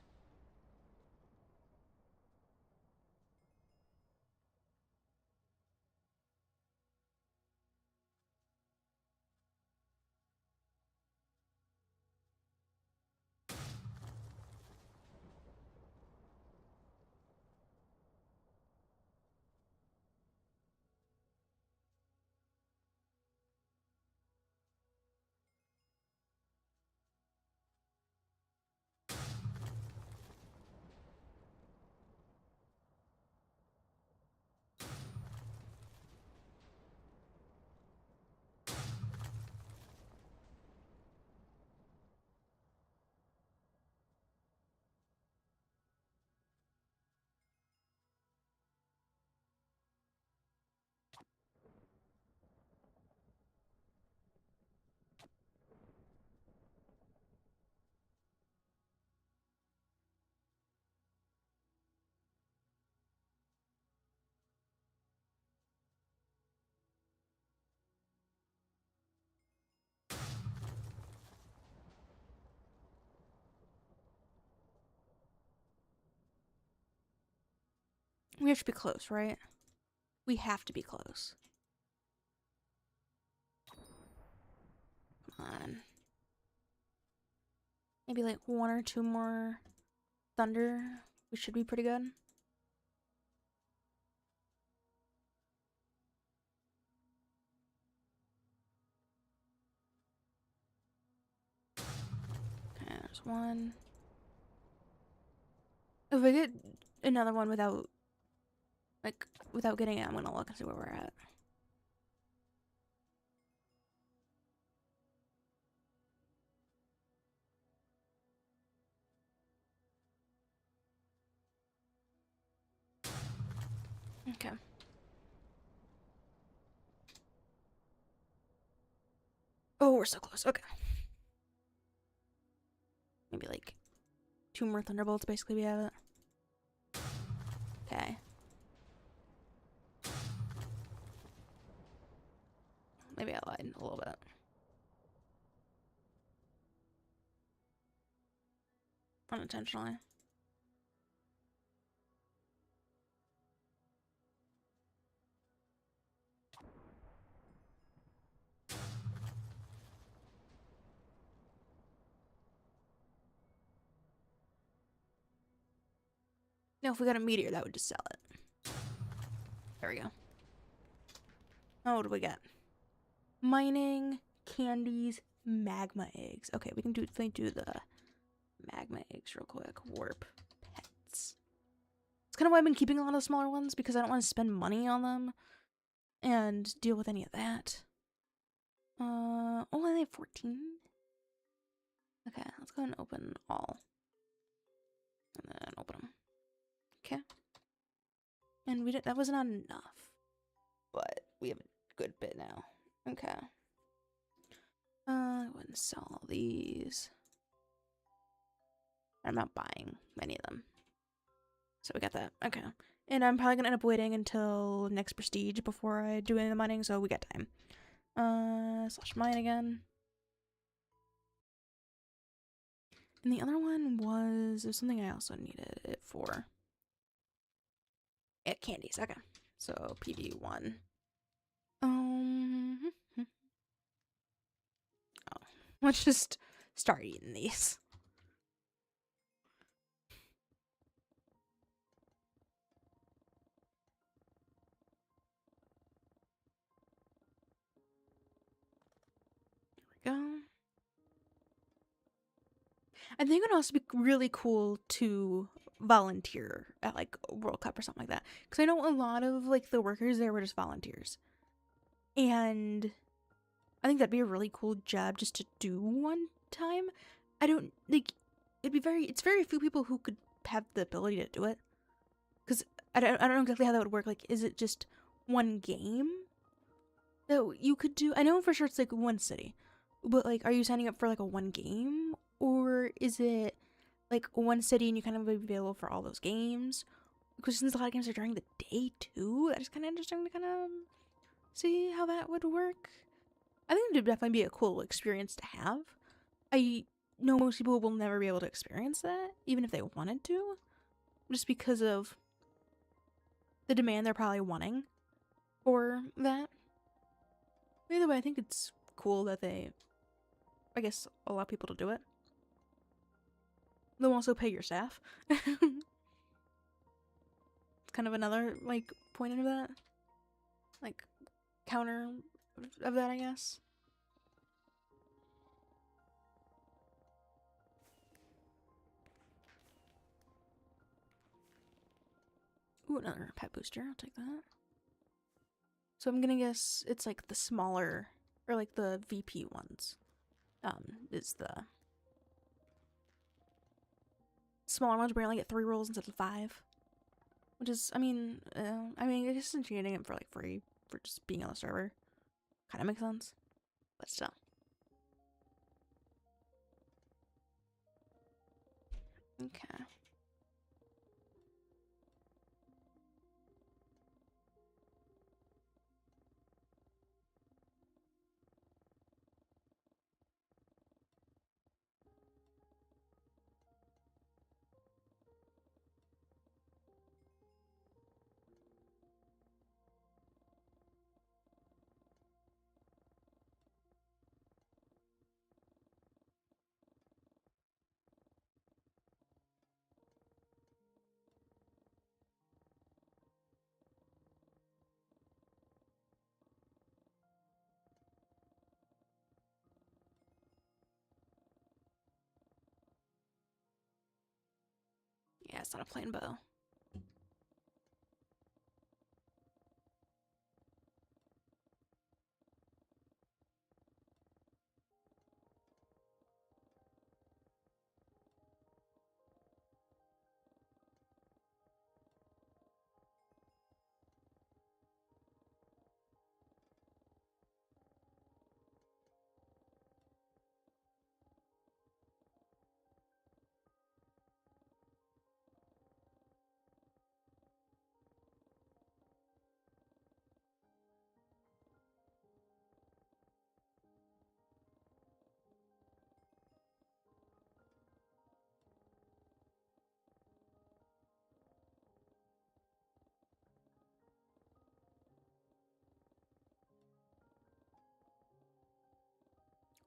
We have to be close, right? We have to be close. Come on. Maybe like 1 or 2 more thunder. We should be pretty good. Okay, there's 1. If I get another one without getting it, I'm gonna look and see where we're at. Okay. Oh, we're so close. Okay. Maybe like 2 more thunderbolts, basically, we have it. Okay. Maybe I lied a little bit. Unintentionally. No, if we got a meteor, that would just sell it. There we go. Oh, what do we get? Mining, candies, magma eggs. Okay, we can do the magma eggs real quick. Warp pets. It's kind of why I've been keeping a lot of smaller ones, because I don't want to spend money on them and deal with any of that. Oh, I only have 14. Okay, let's go ahead and open all. And then open them. Okay. And we did, that was not enough. But we have a good bit now. Okay. Go ahead and sell all these. I'm not buying many of them. So we got that. Okay. And I'm probably gonna end up waiting until next prestige before I do any of the mining, so we got time. Slash mine again. And the other one was something I also needed it for. Yeah, candies. Okay. So PV1. Oh, let's just start eating these. There we go. I think it would also be really cool to volunteer at like World Cup or something like that, because I know a lot of like the workers there were just volunteers, and I think that'd be a really cool job just to do one time. I don't like it's very few people who could have the ability to do it, because I don't know exactly how that would work. Like, is it just one game that you could do? I know for sure it's like one city, but like, are you signing up for like a one game, or is it like one city and you kind of be available for all those games? Because since a lot of games are during the day too, that is kind of interesting to kind of see how that would work. I think it would definitely be a cool experience to have. I know most people will never be able to experience that, even if they wanted to, just because of the demand they're probably wanting for that. Either way, I think it's cool that they, I guess, allow people to do it. They'll also pay your staff. It's kind of another, like, point of that. Like, counter of that, I guess. Ooh, another pet booster. I'll take that. So I'm gonna guess it's like the smaller, or like the VP ones. Is the smaller ones where you only get 3 rolls instead of 5. Which is, I mean, I guess since you're getting it for like free for just being on the server, kind of makes sense. But still. Okay. Yeah, it's not a plain bow.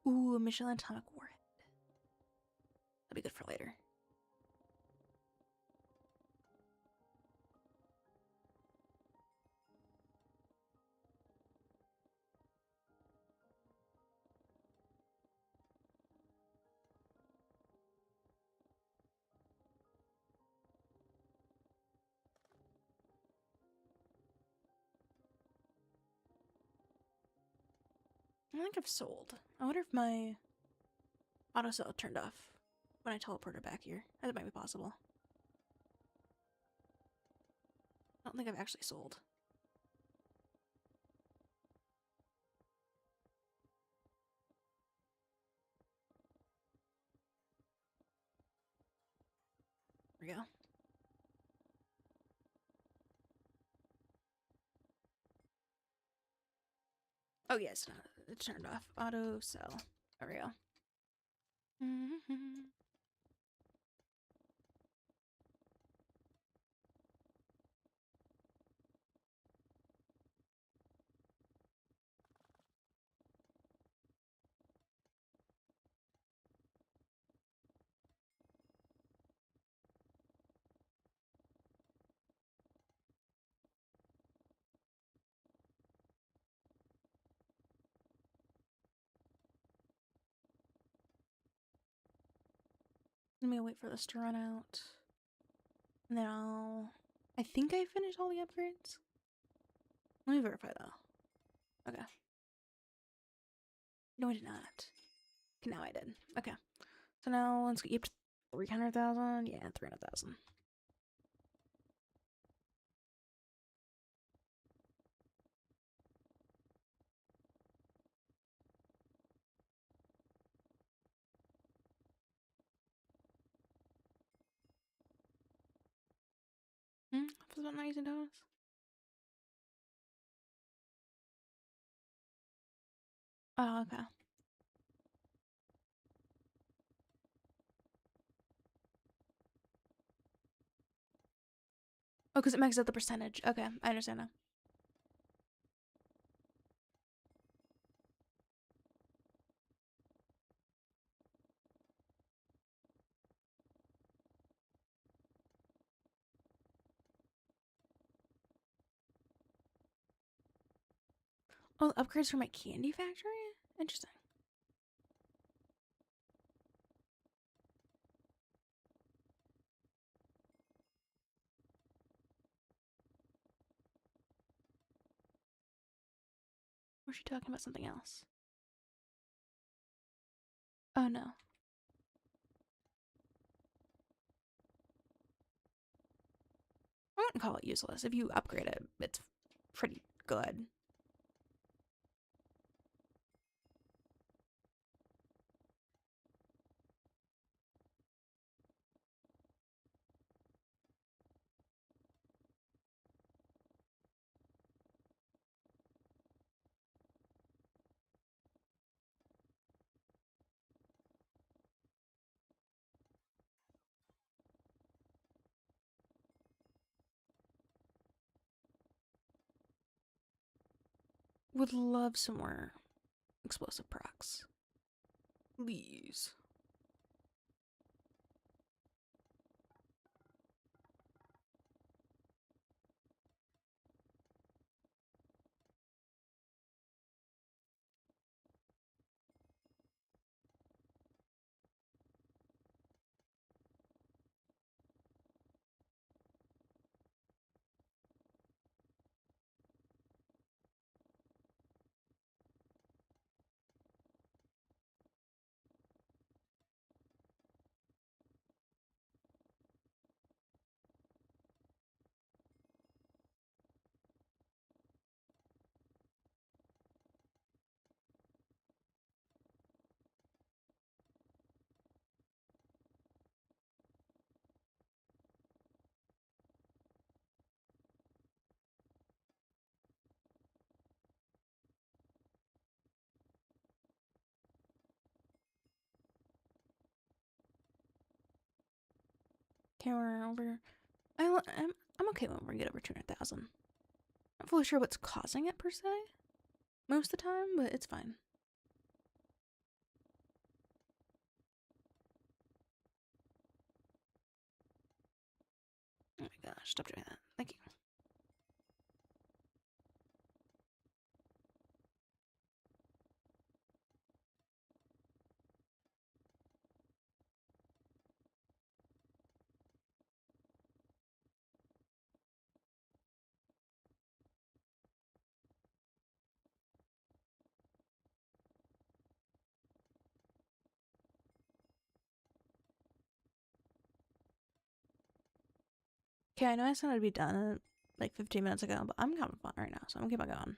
Ooh, a Michelin Atomic Warhead. That'd be good for later. I think I've sold. I wonder if my Auto sell turned off when I teleported back here. That might be possible. I don't think I've actually sold. There we go. Oh yes, it's turned off. Auto sell. There we go. Let me wait for this to run out. And then I think I finished all the upgrades. Let me verify though. Okay. No, I did not. Okay, now I did. Okay. So now let's get you up to 300,000. Yeah, 300,000. Was that not using donuts? Oh, okay. Oh, because it maxes out the percentage. Okay, I understand now. Oh, upgrades for my candy factory? Interesting. Or is she talking about something else? Oh, no. I wouldn't call it useless. If you upgrade it, it's pretty good. Would love some more explosive procs. Please. Okay, we're over. I'm okay when we get over 200,000. Not fully sure what's causing it per se, most of the time, but it's fine. Oh my gosh, stop doing that. Thank you. Okay, I know I said I'd be done like 15 minutes ago, but I'm having fun right now, so I'm gonna keep on going.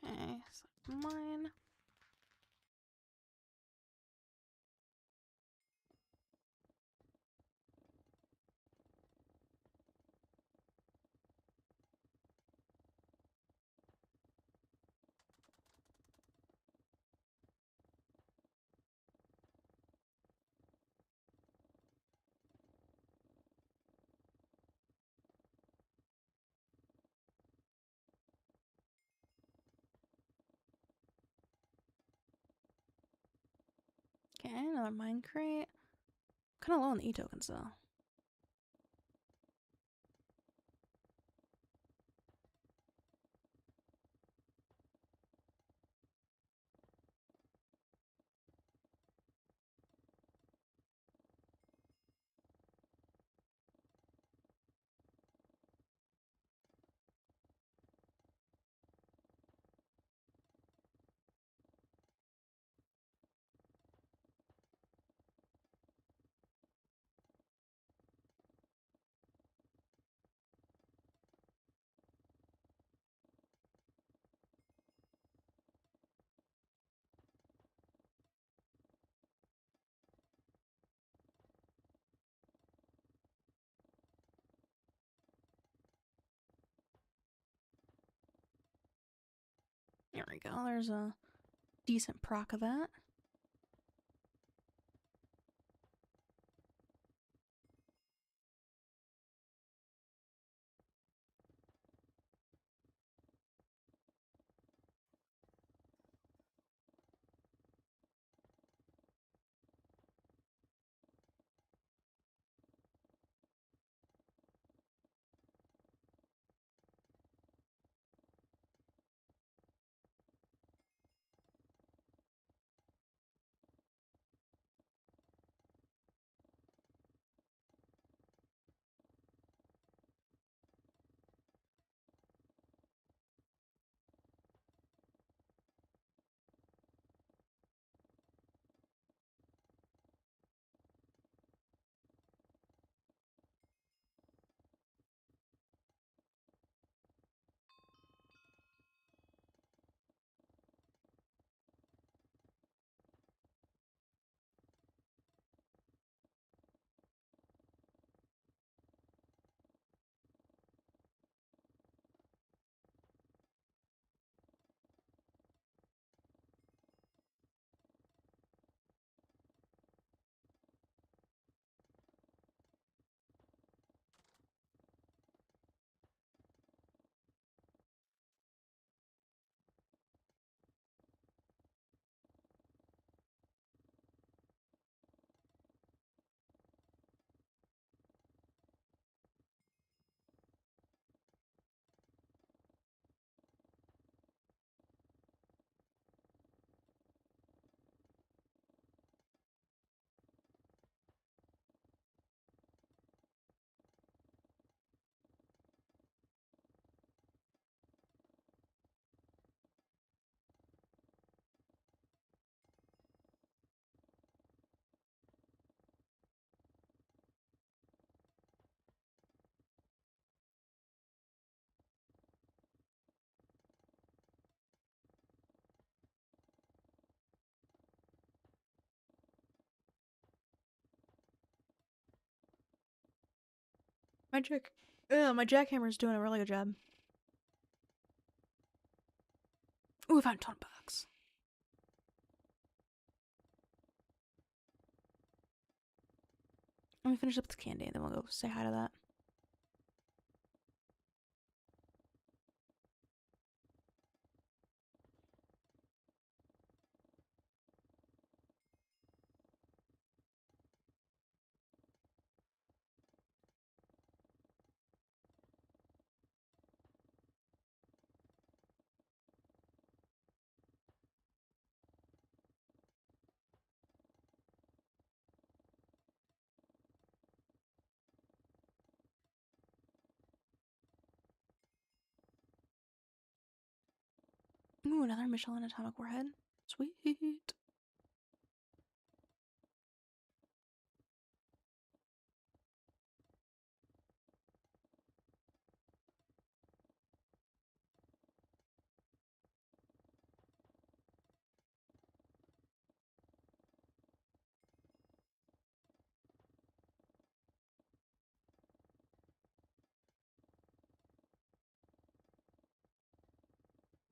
Okay, so mine. Okay, another mine crate. Kind of low on the e-tokens though. There we go. There's a decent proc of that. My jackhammer's doing a really good job. Ooh, I found a ton of bugs. Let me finish up with candy and then we'll go say hi to that. Ooh, another Michelin atomic warhead. Sweet.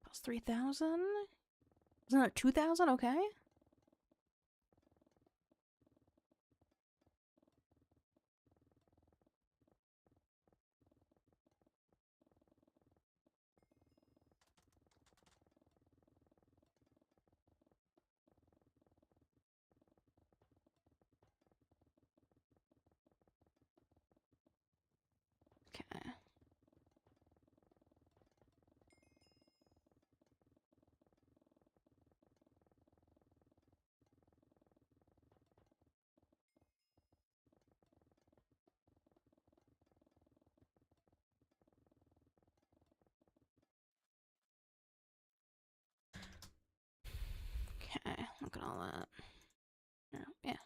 That was 3,000? Isn't that 2,000? Okay. Okay. Okay, look at all that. Yeah.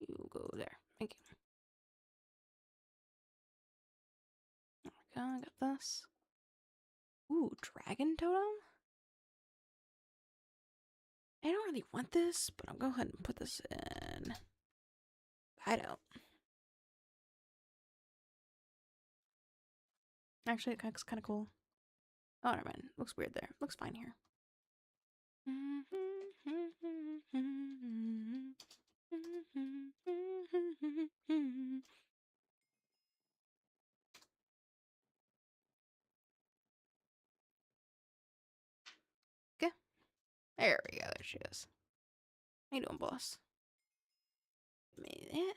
You go there. Thank you. There we go, I got this. Ooh, dragon totem? I don't really want this, but I'll go ahead and put this in. I don't. Actually, it looks kind of cool. Oh, never mind. Looks weird there. Looks fine here. Okay. There we go. There she is. How you doing, boss? Made it.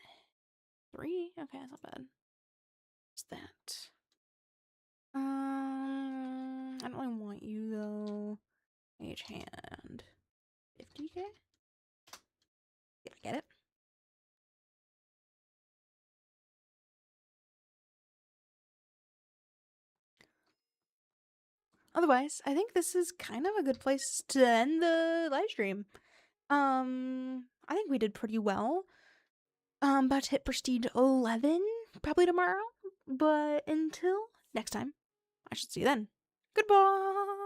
3? Okay, that's not bad. What's that? I don't really want you though. Mage hand. 50k? Did I get it? Otherwise, I think this is kind of a good place to end the live stream. I think we did pretty well. About to hit Prestige 11 probably tomorrow. But until next time, I should see you then. Goodbye!